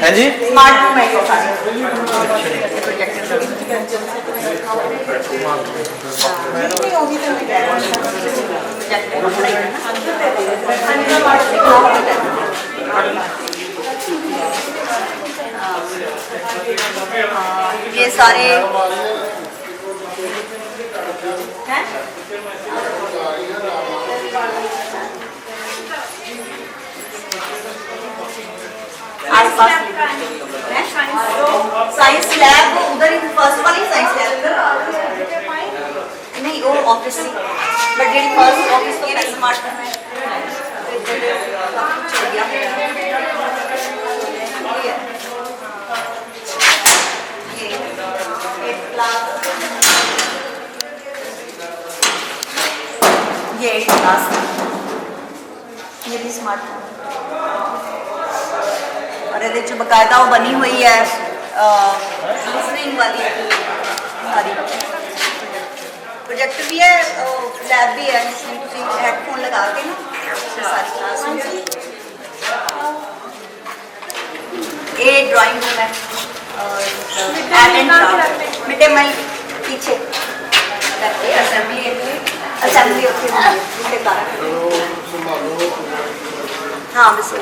है जी smart room है ये सारे ये सारे हैं आसपास साइंस लैब उधर ही फर्स्ट वाली साइंस लैब नहीं वो office he but JD first office तो मैं स्मार्ट करना है ये 8 क्लास ये भी स्मार्ट है और ये बकायदा वो बनी हुई है लिसनिंग वाली सारी प्रोजेक्ट भी है लैब भी है जिसमें तुम हेडफोन लगा के ना सारी क्लास ये ड्राइंग रूम है मिड डे मील पीछे असेंबली होती है हाँ बस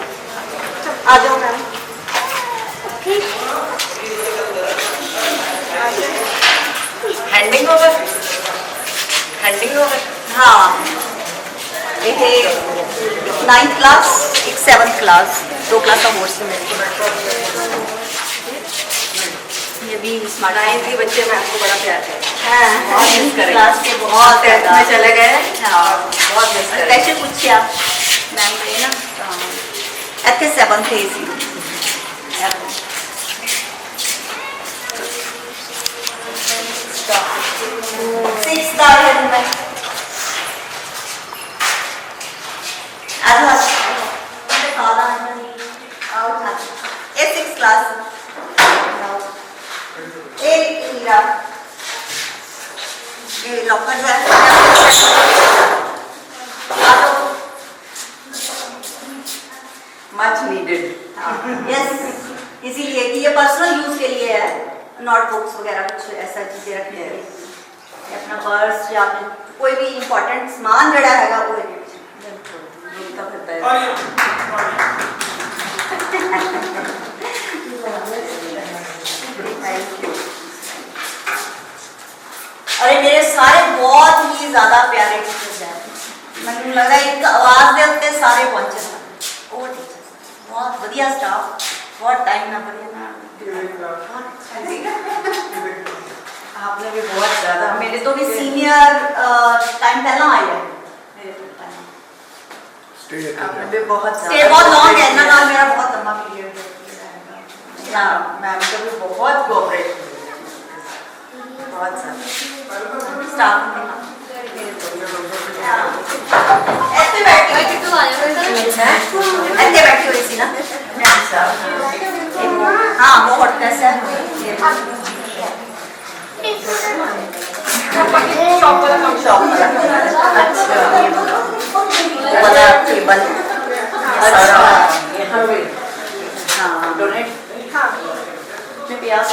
आ जाओ मैम हैंडिंग ओवर हाँ ये 9th क्लास एक 7th क्लास 2 क्लास का मोर्स में ये भी स्मार्ट 9th के बच्चे में आपको बड़ा प्यार है बहुत मिस करेंगे क्लास के बहुत में चले गए हाँ बहुत मिस करेंगे कैसे पूछिए आप मैम ये ना ਇੱਥੇ 7th थे इसी 6 का है मैं आज खाना ये 6 क्लास ये मीरा ये लॉकर है मच नीडेड यस इसीलिए कि ये पर्सनल यूज के लिए है नोटबुक्स वगैरह कुछ ऐसा चीजें रखने के लिए अपना पर्स या कोई भी इंपॉर्टेंट सामान जड़ा है वो अरे मेरे सारे बहुत ही ज्यादा प्यारे टीचर्स हैं मैंने लग रहा है एक आवाज दे उत्ते सारे पहुंचे वो टीचर्स बहुत बढ़िया स्टाफ बहुत टाइम ना बढ़िया ना आपने भी बहुत ज्यादा मेरे तो भी सीनियर टाइम पहला आए हैं मेरे तो आपने भी बहुत स्टे बहुत लॉन्ग है ना मेरा बहुत लंबा पीरियड है मैम को भी बहुत कोऑपरेट बहुत ज्यादा स्टाफ ने ऐसे बैठी हुई थी ना हाँ वो हॉटनेस है शॉप वाला टेबल हाँ डोनेट में प्याज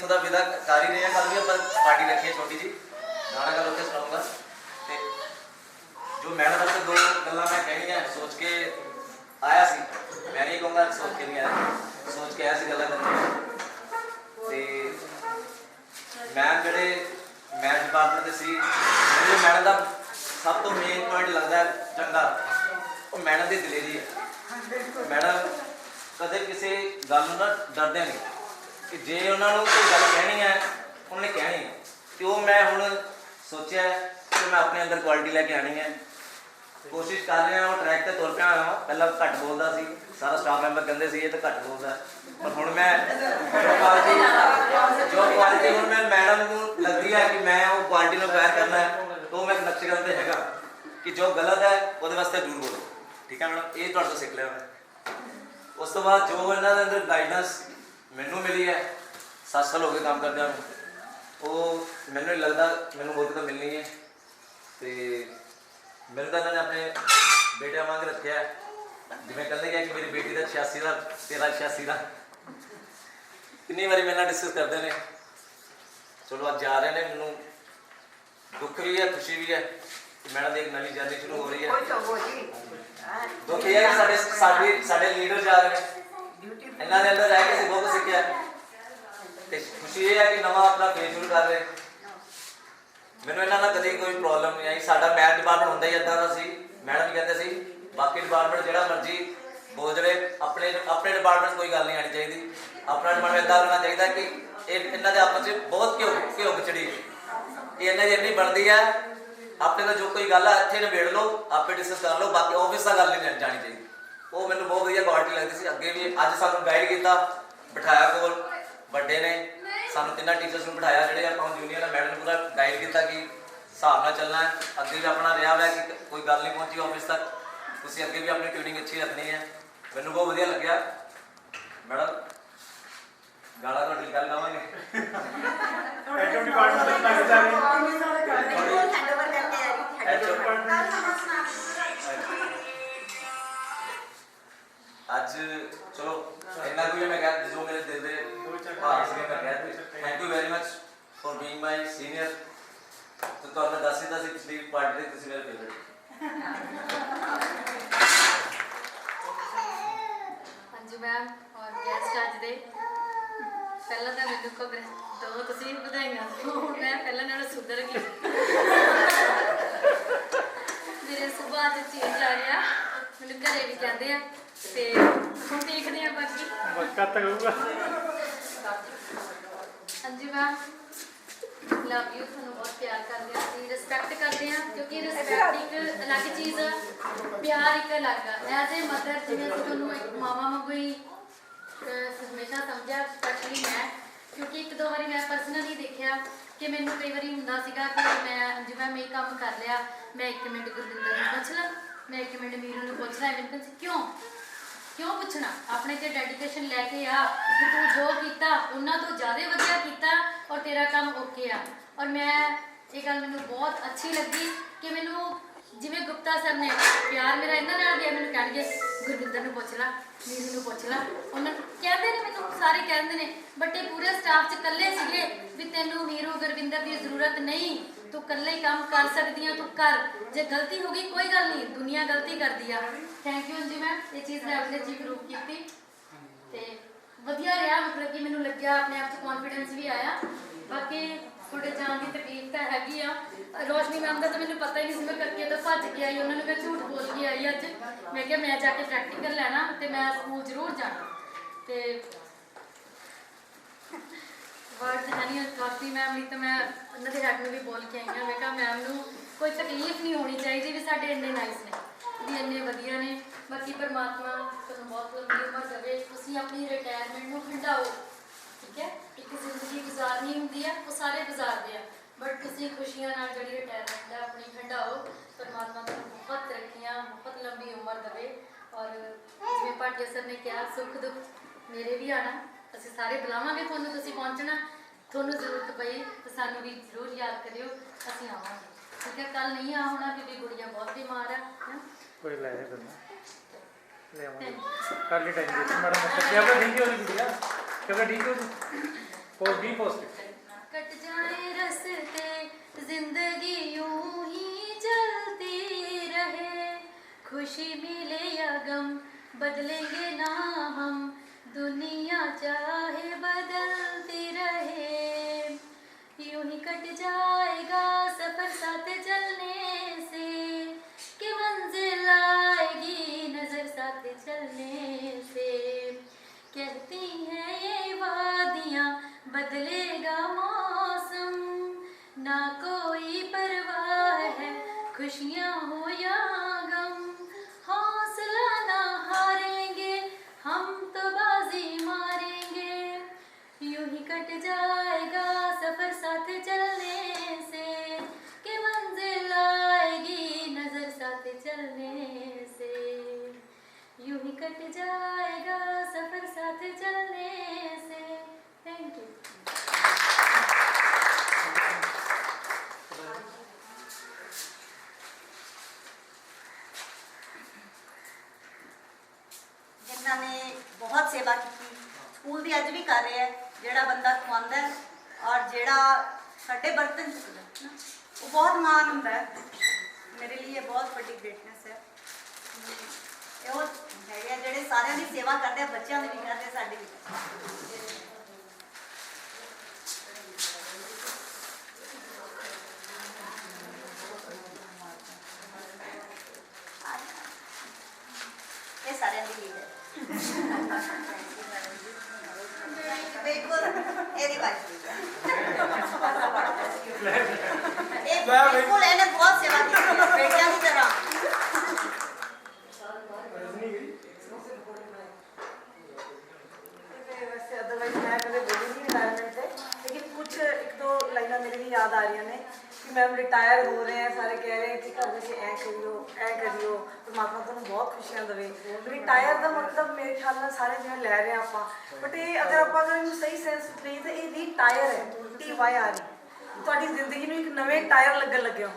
ਇੱਥੋਂ ਦਾ ਵਿਦਾ ਕਰ ਹੀ ਰਹੇ ਹਾਂ। ਕੱਲ੍ਹ ਵੀ ਆਪਾਂ ਪਾਰਟੀ ਰੱਖੀ ਹੈ ਛੋਟੀ ਜੀ, ਗਾਣਾ ਗੱਲ ਉੱਥੇ ਸੁਣਾਉਂਗਾ। ਤੇ ਜੋ ਮੈਡਮ ਵਾਸਤੇ ਦੋ ਗੱਲਾਂ ਮੈਂ ਕਹਿਣੀਆਂ ਸੋਚ ਕੇ ਆਇਆ ਸੀ, ਮੈਂ ਨਹੀਂ ਕਹੂੰਗਾ ਸੋਚ ਕੇ ਨਹੀਂ ਆਇਆ, ਸੋਚ ਕੇ ਆਇਆ ਸੀ ਗੱਲਾਂ ਕਰਨੀਆਂ। ਤੇ ਮੈਮ ਜਿਹੜੇ ਮੈਥ ਡਿਪਾਰਟਮੈਂਟ ਦੇ ਸੀ, ਮੈਨੂੰ ਮੈਡਮ ਦਾ ਸਭ ਤੋਂ ਮੇਨ ਪੁਆਇੰਟ ਲੱਗਦਾ ਚੰਗਾ, ਉਹ ਮੈਡਮ ਦੀ ਦਲੇਰੀ ਹੈ। ਮੈਡਮ ਕਦੇ ਕਿਸੇ ਗੱਲ ਨੂੰ ਨਾ ਡਰਦੇ ਨਹੀਂ ਕਿ ਜੇ ਉਹਨਾਂ ਨੂੰ ਕੋਈ ਗੱਲ ਕਹਿਣੀ ਹੈ ਉਹਨਾਂ ਨੇ ਕਹਿਣੀ ਹੈ। ਤੇ ਉਹ ਮੈਂ ਹੁਣ ਸੋਚਿਆ ਕਿ ਮੈਂ ਆਪਣੇ ਅੰਦਰ ਕੁਆਲਿਟੀ ਲੈ ਕੇ ਆਣੀ ਹੈ, ਕੋਸ਼ਿਸ਼ ਕਰ ਰਿਹਾ। ਉਹ ਟਰੈਕ ਤੇ ਤੁਰ ਪਿਆ ਹੋਇਆ ਵਾਂ। ਪਹਿਲਾਂ ਘੱਟ ਬੋਲਦਾ ਸੀ, ਸਾਰਾ ਸਟਾਫ ਮੈਂਬਰ ਕਹਿੰਦੇ ਸੀ ਇਹ ਤਾਂ ਘੱਟ ਬੋਲਦਾ, ਪਰ ਹੁਣ ਮੈਂ ਜੋ ਕੁਆਲਿਟੀ ਹੁਣ ਮੈਂ ਮੈਡਮ ਨੂੰ ਲੱਗਦੀ ਹੈ ਕਿ ਮੈਂ ਉਹ ਕੁਆਲਿਟੀ ਨੂੰ ਪੈਰ ਕਰਨਾ ਹੈ, ਤਾਂ ਉਹ ਮੈਂ ਨਕਸ਼ੇ ਗੱਲ ਤੇ ਹੈਗਾ ਕਿ ਜੋ ਗਲਤ ਹੈ ਉਹਦੇ ਵਾਸਤੇ ਜ਼ਰੂਰ ਬੋਲੋ। ਠੀਕ ਹੈ ਮੈਡਮ, ਇਹ ਤੁਹਾਡੇ ਤੋਂ ਸਿੱਖ ਲਿਆ ਮੈਂ। ਉਸ ਤੋਂ ਬਾਅਦ ਜੋ ਇਹਨਾਂ ਦੇ ਅੰਦਰ ਗਾਈਡੈਂਸ ਮੈਨੂੰ ਮਿਲੀ ਹੈ 7 ਸਾਲ ਹੋ ਗਏ ਕੰਮ ਕਰਦਿਆਂ ਨੂੰ, ਉਹ ਮੈਨੂੰ ਨਹੀਂ ਲੱਗਦਾ ਮੈਨੂੰ ਹੋਰ ਕਿਤੋਂ ਮਿਲਣੀ ਹੈ। ਤੇ ਮੈਨੂੰ ਤਾਂ ਇਹਨਾਂ ਨੇ ਆਪਣੇ ਬੇਟਿਆਂ ਵਾਂਗ ਰੱਖਿਆ, ਜਿਵੇਂ ਕਹਿੰਦੇ ਕਿ ਮੇਰੀ ਬੇਟੀ ਦਾ 86 ਦਾ, ਤੇਰਾ 86 ਦਾ। ਕਿੰਨੀ ਵਾਰੀ ਮੇਰੇ ਨਾਲ ਡਿਸਕਸ ਕਰਦੇ ਨੇ। ਚਲੋ ਅੱਜ ਜਾ ਰਹੇ ਨੇ, ਮੈਨੂੰ ਦੁੱਖ ਵੀ ਹੈ ਖੁਸ਼ੀ ਵੀ ਹੈ ਕਿ ਮੈਡਮ ਦੀ ਇੱਕ ਨਵੀਂ ਜਰਨੀ ਸ਼ੁਰੂ ਹੋ ਰਹੀ ਹੈ। ਦੁੱਖ ਇਹ ਹੈ ਕਿ ਸਾਡੇ ਲੀਡਰ ਜਾ ਰਹੇ ਨੇ, ਇਹਨਾਂ ਦੇ ਅੰਦਰ ਰਹਿ ਕੇ ਅਸੀਂ ਬਹੁਤ ਸਿੱਖਿਆ। ਤੇ ਖੁਸ਼ੀ ਇਹ ਹੈ ਕਿ ਨਵਾਂ ਆਪਣਾ ਫੇਸ ਸ਼ੁਰੂ ਕਰ ਰਹੇ। ਮੈਨੂੰ ਇਹਨਾਂ ਨਾਲ ਕਦੇ ਕੋਈ ਪ੍ਰੋਬਲਮ ਨਹੀਂ ਆਈ। ਸਾਡਾ ਮੈਥ ਡਿਪਾਰਟਮੈਂਟ ਹੁੰਦਾ ਹੀ ਇੱਦਾਂ ਦਾ ਸੀ, ਮੈਡਮ ਵੀ ਕਹਿੰਦੇ ਸੀ ਬਾਕੀ ਡਿਪਾਰਟਮੈਂਟ ਜਿਹੜਾ ਮਰਜ਼ੀ ਬੋਲ ਜਾਵੇ, ਆਪਣੇ ਡਿਪਾਰਟਮੈਂਟ ਕੋਈ ਗੱਲ ਨਹੀਂ ਆਣੀ ਚਾਹੀਦੀ। ਆਪਣਾ ਡਿਪਾਰਟਮੈਂਟ ਇੱਦਾਂ ਹੋਣਾ ਚਾਹੀਦਾ ਕਿ ਇਹਨਾਂ ਦੇ ਆਪਸ 'ਚ ਬਹੁਤ ਘਿਓ ਖਿਚੜੀ ਇਹ ਇਹਨਾਂ ਦੀ ਇੰਨੀ ਬਣਦੀ ਹੈ। ਆਪਣੇ ਨਾਲ ਜੋ ਕੋਈ ਗੱਲ ਹੈ ਇੱਥੇ ਨਿਬੇੜ ਲਓ, ਆਪੇ ਡਿਸਕਸ ਕਰ ਲਓ, ਬਾਕੀ ਆਫਿਸ ਦਾ ਗੱਲ ਨਹੀਂ ਜਾਣੀ ਚਾਹੀਦੀ। ਉਹ ਮੈਨੂੰ ਬਹੁਤ ਵਧੀਆ ਕੁਆਲਿਟੀ ਲੱਗਦੀ ਸੀ। ਅੱਗੇ ਵੀ ਅੱਜ ਸਾਨੂੰ ਗਾਈਡ ਕੀਤਾ, ਬਿਠਾਇਆ ਕੋਲ, ਵੱਡੇ ਨੇ ਸਾਨੂੰ ਤਿੰਨਾਂ ਟੀਚਰਸ ਨੂੰ ਬਿਠਾਇਆ ਜਿਹੜੇ ਆਪਾਂ ਜੂਨੀਅਰ ਆ। ਮੈਡਮ ਨੇ ਪੂਰਾ ਗਾਈਡ ਕੀਤਾ ਕਿ ਹਿਸਾਬ ਨਾਲ ਚੱਲਣਾ ਹੈ। ਅੱਗੇ ਵੀ ਆਪਣਾ ਰਿਹਾ ਹੋਇਆ ਕਿ ਕੋਈ ਗੱਲ ਨਹੀਂ ਪਹੁੰਚੀ ਆਫਿਸ ਤੱਕ, ਤੁਸੀਂ ਅੱਗੇ ਵੀ ਆਪਣੀ ਟਿਊਨਿੰਗ ਅੱਛੀ ਰੱਖਣੀ ਹੈ। ਮੈਨੂੰ ਬਹੁਤ ਵਧੀਆ ਲੱਗਿਆ ਮੈਡਮ। ਗਾਲਾਂ ਤੁਹਾਡੀ ਗੱਲ ਗਾਵਾਂਗੇ। ਅੱਜ ਚਲੋ ਇੰਨਾ ਕੁ ਮੈਂ ਕਹਿ ਜੋ ਮੇਰੇ ਦਿਲ ਦੇ ਭਾਵ ਸੀਗੇ ਮੈਂ ਕਹਿ ਦਿੱਤੇ। Thank you very much for being my senior. ਤੇ ਤੁਹਾਨੂੰ ਦੱਸ ਦਿੱਤਾ ਸੀ ਪਿਛਲੀ ਪਾਰਟੀ ਦੇ ਤੁਸੀਂ ਮੇਰੇ ਫੇਵਰਟ। ਹਾਂਜੀ ਮੈਮ ਔਰ ਗੈਸਟ ਅੱਜ ਦੇ ਪਹਿਲਾਂ ਤਾਂ ਮੈਨੂੰ ਦੋ ਤੁਸੀਂ ਵਧਾਈਆਂ ਦਿਓ। ਮੈਂ ਪਹਿਲਾਂ ਨਾਲੋਂ ਸੁਧਰ ਗਈ, ਮੇਰੇ ਸੁਭਾਅ 'ਚ ਚੇਂਜ ਆ ਗਿਆ। ਮੈਨੂੰ ਘਰੇ ਵੀ ਕਹਿੰਦੇ ਆ ਤੇ ਹੁਣ ਦੇਖਦੇ ਆ ਬਾਕੀ ਕਦ ਤੱਕ ਹੋਊਗਾ। ਹਾਂਜੀ ਮੈਮ ਲਵ ਯੂ, ਤੁਹਾਨੂੰ ਬਹੁਤ ਪਿਆਰ ਕਰਦੇ ਹਾਂ ਅਸੀਂ, ਰਿਸਪੈਕਟ ਕਰਦੇ ਹਾਂ ਕਿਉਂਕਿ ਰਿਸਪੈਕਟ ਇੱਕ ਅਲੱਗ ਚੀਜ਼ ਆ, ਪਿਆਰ ਇੱਕ ਅਲੱਗ ਆ। ਐਜ਼ ਏ ਮਦਰ ਜਿਵੇਂ ਅਸੀਂ ਤੁਹਾਨੂੰ ਇੱਕ ਮਾਵਾਂ ਵਾਂਗੂ ਹੀ ਹਮੇਸ਼ਾ ਸਮਝਿਆ, ਸਪੈਸ਼ਲੀ ਮੈਂ, ਕਿਉਂਕਿ ਇੱਕ ਦੋ ਵਾਰੀ ਮੈਂ ਪਰਸਨਲੀ ਦੇਖਿਆ ਕਿ ਮੈਨੂੰ ਕਈ ਵਾਰੀ ਹੁੰਦਾ ਸੀਗਾ ਕਿ ਮੈਂ ਜਿਵੇਂ ਮੈਂ ਇਹ ਕੰਮ ਕਰ ਲਿਆ, ਮੈਂ 1 ਮਿੰਟ ਗੁਰਵਿੰਦਰ ਨੂੰ ਪੁੱਛ ਲਾਂ, ਮੈਂ 1 ਮਿੰਟ ਮੀਰੂ ਨੂੰ ਪੁੱਛ ਲਾਂ। ਮੈਨੂੰ ਕਿਉਂ ਪੁੱਛਣਾ? ਆਪਣੇ ਤੇ ਡੈਡੀਕੇਸ਼ਨ ਲੈ ਕੇ ਆ ਕਿ ਤੂੰ ਜੋ ਕੀਤਾ ਉਹਨਾਂ ਤੋਂ ਜ਼ਿਆਦਾ ਵਧੀਆ ਕੀਤਾ ਔਰ ਤੇਰਾ ਕੰਮ ਓਕੇ ਆ। ਔਰ ਮੈਂ ਇਹ ਗੱਲ ਮੈਨੂੰ ਬਹੁਤ ਅੱਛੀ ਲੱਗੀ ਕਿ ਮੈਨੂੰ ਜਿਵੇਂ ਗੁਪਤਾ ਸਰ ਨੇ ਪਿਆਰ ਮੇਰਾ ਇਹਨਾਂ ਨਾਲ ਗਿਆ, ਮੈਨੂੰ ਕਹਿਣਗੇ ਗੁਰਵਿੰਦਰ ਨੂੰ ਪੁੱਛ ਲਾ, ਮੀਰੂ ਨੂੰ ਪੁੱਛ ਲਾ। ਉਹਨਾਂ ਕਹਿੰਦੇ ਨੇ ਮੈਨੂੰ, ਸਾਰੇ ਕਹਿੰਦੇ ਨੇ, ਬਟ ਇਹ ਪੂਰੇ ਸਟਾਫ 'ਚ ਇਕੱਲੇ ਸੀਗੇ ਵੀ ਤੈਨੂੰ ਮੀਰੂ ਗੁਰਵਿੰਦਰ ਦੀ ਜ਼ਰੂਰਤ ਨਹੀਂ, ਤੂੰ ਇਕੱਲੇ ਹੀ ਕੰਮ ਕਰ ਸਕਦੀ ਆ, ਤੂੰ ਕਰ। ਜੇ ਗਲਤੀ ਹੋ ਗਈ ਕੋਈ ਗੱਲ ਨਹੀਂ, ਦੁਨੀਆ ਗਲਤੀ ਕਰਦੀ ਆ। ਥੈਂਕ ਯੂ ਜੀ ਮੈਮ, ਇਹ ਚੀਜ਼ ਮੈਂ ਆਪਣੇ 'ਚ ਇੰਪਰੂਵ ਕੀਤੀ ਤੇ ਵਧੀਆ ਰਿਹਾ। ਮਤਲਬ ਕਿ ਮੈਨੂੰ ਲੱਗਿਆ ਆਪਣੇ ਆਪ 'ਚ ਕੌਨਫੀਡੈਂਸ ਵੀ ਆਇਆ। ਬਾਕੀ ਤੁਹਾਡੇ ਜਾਣ ਦੀ ਤਕਲੀਫ ਤਾਂ ਹੈਗੀ ਆ। ਰੋਸ਼ਨੀ ਮੈਮ ਦਾ ਤਾਂ ਮੈਨੂੰ ਪਤਾ ਹੀ ਨਹੀਂ ਸੀ, ਮੈਂ ਕਰਕੇ ਤਾਂ ਭੱਜ ਕੇ ਆਈ, ਉਹਨਾਂ ਨੂੰ ਮੈਂ ਝੂਠ ਬੋਲ ਕੇ ਆਈ ਅੱਜ। ਮੈਂ ਕਿਹਾ ਮੈਂ ਜਾ ਕੇ ਪ੍ਰੈਕਟੀਕਲ ਲੈਣਾ ਤੇ ਮੈਂ ਸਕੂਲ ਜ਼ਰੂਰ ਜਾਣਾ। ਤੇ ਵਰਡ ਹੈ ਨਹੀਂ ਕਾਫੀ ਮੈਮ ਲਈ ਤਾਂ ਮੈਂ ਉਹਨਾਂ ਦੇ ਹੈਡ ਨੂੰ ਵੀ ਬੋਲ ਕੇ ਆਈ ਹਾਂ। ਮੈਂ ਕਿਹਾ ਮੈਮ ਨੂੰ ਕੋਈ ਤਕਲੀਫ ਨਹੀਂ ਹੋਣੀ ਚਾਹੀਦੀ ਵੀ ਸਾਡੇ ਇੰਨੇ ਨਾਈਸ ਨੇ, ਵੀ ਇੰਨੇ ਵਧੀਆ ਨੇ। ਬਾਕੀ ਪਰਮਾਤਮਾ ਤੁਹਾਨੂੰ ਬਹੁਤ ਲੰਬੀ ਉਮਰ ਦੇਵੇ, ਤੁਸੀਂ ਆਪਣੀ ਰਿਟਾਇਰਮੈਂਟ ਨੂੰ ਹੰਢਾਓ। ਠੀਕ ਹੈ, ਇੱਕ ਜ਼ਿੰਦਗੀ ਗੁਜ਼ਾਰਨੀ ਹੁੰਦੀ ਆ, ਉਹ ਸਾਰੇ ਗੁਜ਼ਾਰਦੇ ਆ, ਬਟ ਤੁਸੀਂ ਖੁਸ਼ੀਆਂ ਨਾਲ ਜਿਹੜੀ ਰਿਟਾਇਰਮੈਂਟ ਹੈ ਆਪਣੀ ਹੰਢਾਓ। ਪਰਮਾਤਮਾ ਤੁਹਾਨੂੰ ਬਹੁਤ ਤਰੱਕੀਆਂ, ਬਹੁਤ ਲੰਬੀ ਉਮਰ ਦੇਵੇ। ਔਰ ਜਿਵੇਂ ਭਾਟੀਆ ਸਰ ਨੇ ਕਿਹਾ, ਸੁੱਖ ਦੁੱਖ ਮੇਰੇ ਵੀ ਆਣਾ, ਅਸੀਂ ਸਾਰੇ ਬੁਲਾਵਾਂਗੇ ਤੁਹਾਨੂੰ, ਤੁਸੀਂ ਪਹੁੰਚਣਾ। ਤੁਹਾਨੂੰ ਜ਼ਰੂਰਤ ਪਈ ਤਾਂ ਸਾਨੂੰ ਵੀ ਜ਼ਰੂਰ ਯਾਦ ਕਰਿਓ, ਅਸੀਂ ਆਵਾਂਗੇ। ਠੀਕ ਹੈ, ਕੱਲ ਨਹੀਂ ਆ ਹੋਣਾ ਕਿਉਂਕਿ ਗੁੜੀਆ ਬਹੁਤ ਬਿਮਾਰ ਆ। ਕੋਈ ਲੈ ਜਾ ਲੈ ਆਵਾਂਗੇ ਕੱਲ ਟਾਈਮ ਦੇ ਮਾਰਾ ਮਤਲਬ ਕਿ ਆਪਣਾ ਠੀਕ ਹੋ ਜੀ ਗੁੜੀਆ, ਕਿਹੜਾ ਠੀਕ ਹੋ ਜੀ। और भी पॉजिटिव कट जाए रास्ते जिंदगी यूं ही चलती रहे, खुशी मिले या गम बदलेंगे ना हम, दुनिया चाहे बदलती रहे। यूं ही कट जाएगा सफर साथ चलने से, कि मंजिल आएगी नजर साथ चलने से। कहती हैं ये वादियाँ बदलेगा मौसम, ना कोई परवाह है खुशियाँ हो या गम, हौसला ना हारेंगे हम तो बाजी मारेंगे। यूं ही कट जाएगा सफर साथ चलने से, कि मंजिल आएगी नजर साथ चलने से। यूं ही कट जाएगा सफर साथ चलने से। Thank you. जिन्हों ने बहुत सेवा की, स्कूल भी अज भी कर रहे हैं, जोड़ा बंदा खुआंदा है और जोड़ा साढ़े बर्तन चुकता है वो बहुत मान होंदा है। मेरे लिए बहुत बड़ी ग्रेटनेस है। ਇਹ ਉਹ ਹੈਗੇ ਆ ਜਿਹੜੇ ਸਾਰਿਆਂ ਦੀ ਸੇਵਾ ਕਰਦੇ ਆ, ਬੱਚਿਆਂ ਦੀ ਵੀ ਕਰਦੇ, ਸਾਡੀ ਵੀ ਕਰਦੇ। ਇਹ ਸਾਰਿਆਂ ਦੀ ਲੀਡ ਹੈ। ਬਿਲਕੁਲ ਇਹਦੀ ਵਾਈਫ ਇਹ ਬਿਲਕੁਲ ਇਹਨੇ ਬਹੁਤ ਸੇਵਾ ਕੀਤੀ ਹੈ ਬੇਟਿਆਂ ਦੀ ਤਰ੍ਹਾਂ। वैसे अदरवाइज मैं कभी बोली नहीं रिटायरमेंट से, लेकिन कुछ एक दो लाइना मेरे भी याद आ रही ने कि मैम रिटायर हो रहे हैं, सारे कह रहे हैं कि घर में ऐ करियो परमात्मा तुहानू बहुत खुशियां देवे। रिटायर का मतलब मेरे ख्याल में सारे जिवें लै रहे हैं आपां, बट ये अगर इनू सही सेंस लईए तो ये रिटायर है, TYR तुहाडी जिंदगी नू एक नवे टायर लगन लगे हो।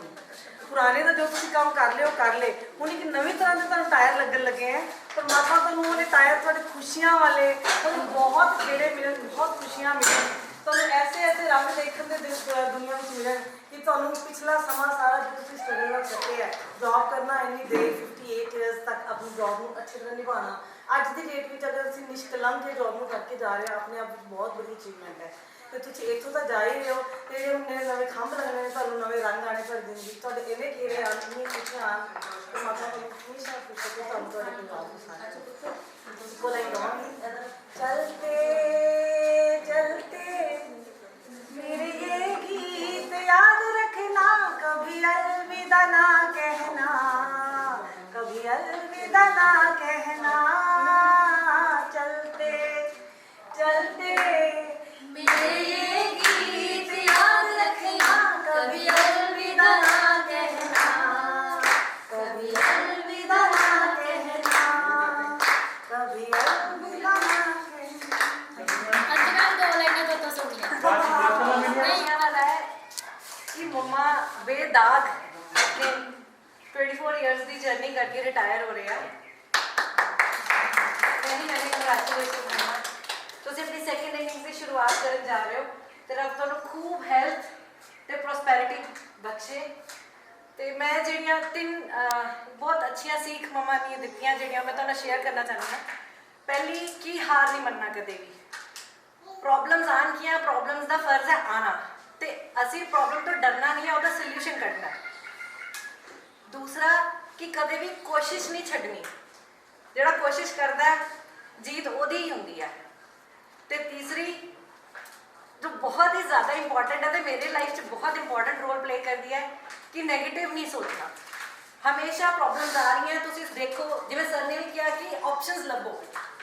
पुराने तो जो तुसीं काम कर लियो कर ले, हुण एक नवी तरह के तुहानू टायर लगन लगे हैं। परमात्मा तुहानू वो टायर तुहाडे खुशियां वाले, तुहानू बहुत खेड़े मिलन, बहुत खुशियां मिलन, तुहानू ऐसे ऐसे रंग देखने दे दुनिया में मिलन कि तुहानू पिछला समा सारा जो तुसीं स्ट्रगल कर सके है, जॉब करना इन्नी देर 58 ईयर्स तक अपनी जॉब को अच्छी तरह निभाना, अज की डेट में अगर असीं निष्कलंक जो जॉब को करके जा रहे हैं अपने आप बहुत बड़ी अचीवमेंट है। तो तुसीं इत्थों तो जा ही रहे हो, तो जो नवे खंभ लगने ने तुहानू नवे रंग आने पर जिंदगी तुहाडे इन्ने घेरे आन, इन्नी खुशियां आन, परमात्मा तुहानू हमेशा खुश रखे, तुहानू तुहाडे परिवार को साथ उसको लाइन गाऊंगी। चलते चलते मेरे ये गीत याद रखना, कभी अलविदा ना कहना, कभी अलविदा ना कहना। चलते चलते मेरे ये गीत याद रखना, कभी अलविदा ना कहना, कभी अलविदा ना कहना, कभी अलविदा ना कहना। अजकल दो लाइनें तो सुनिए। नहीं ये वाला है कि मम्मा बेदाग अपने 24 इयर्स की जर्नी करके रिटायर हो रहे हैं। मैंने कंग्रेचुलेशन मम्मा, तुसीं अपनी सैकेंड इनिंग्स की शुरुआत करन जा रहे हो, ते रब तुहानू खूब हेल्थ ते प्रॉस्पैरिटी बख्शे। ते मैं ਜਿਹੜੀਆਂ ਤਿੰਨ बहुत अच्छियां सीख मम्मा ने दित्तियां ਜਿਹੜੀਆਂ मैं तुहानू शेयर करना चाहती हूँ। पहली कि हार नहीं मनना कदे भी, प्रॉब्लम्स आन किया, प्रॉब्लम्स का फर्ज है आना, तो असी प्रॉब्लम तो डरना नहीं है, उसका सोल्यूशन कढ़ना है। दूसरा कि कदे भी कोशिश नहीं छड्डनी, जिहड़ा कोशिश करता है जीत उहदी ही हुंदी है। तो तीसरी जो बहुत ही ज़्यादा इंपॉर्टेंट है, तो मेरे लाइफ च बहुत इंपॉर्टेंट रोल प्ले करती है कि नैगेटिव नहीं सोचना। हमेशा प्रॉब्लम्स आ रही हैं, तुसीं देखो जिवें सर ने भी किया कि ऑप्शंस लभो,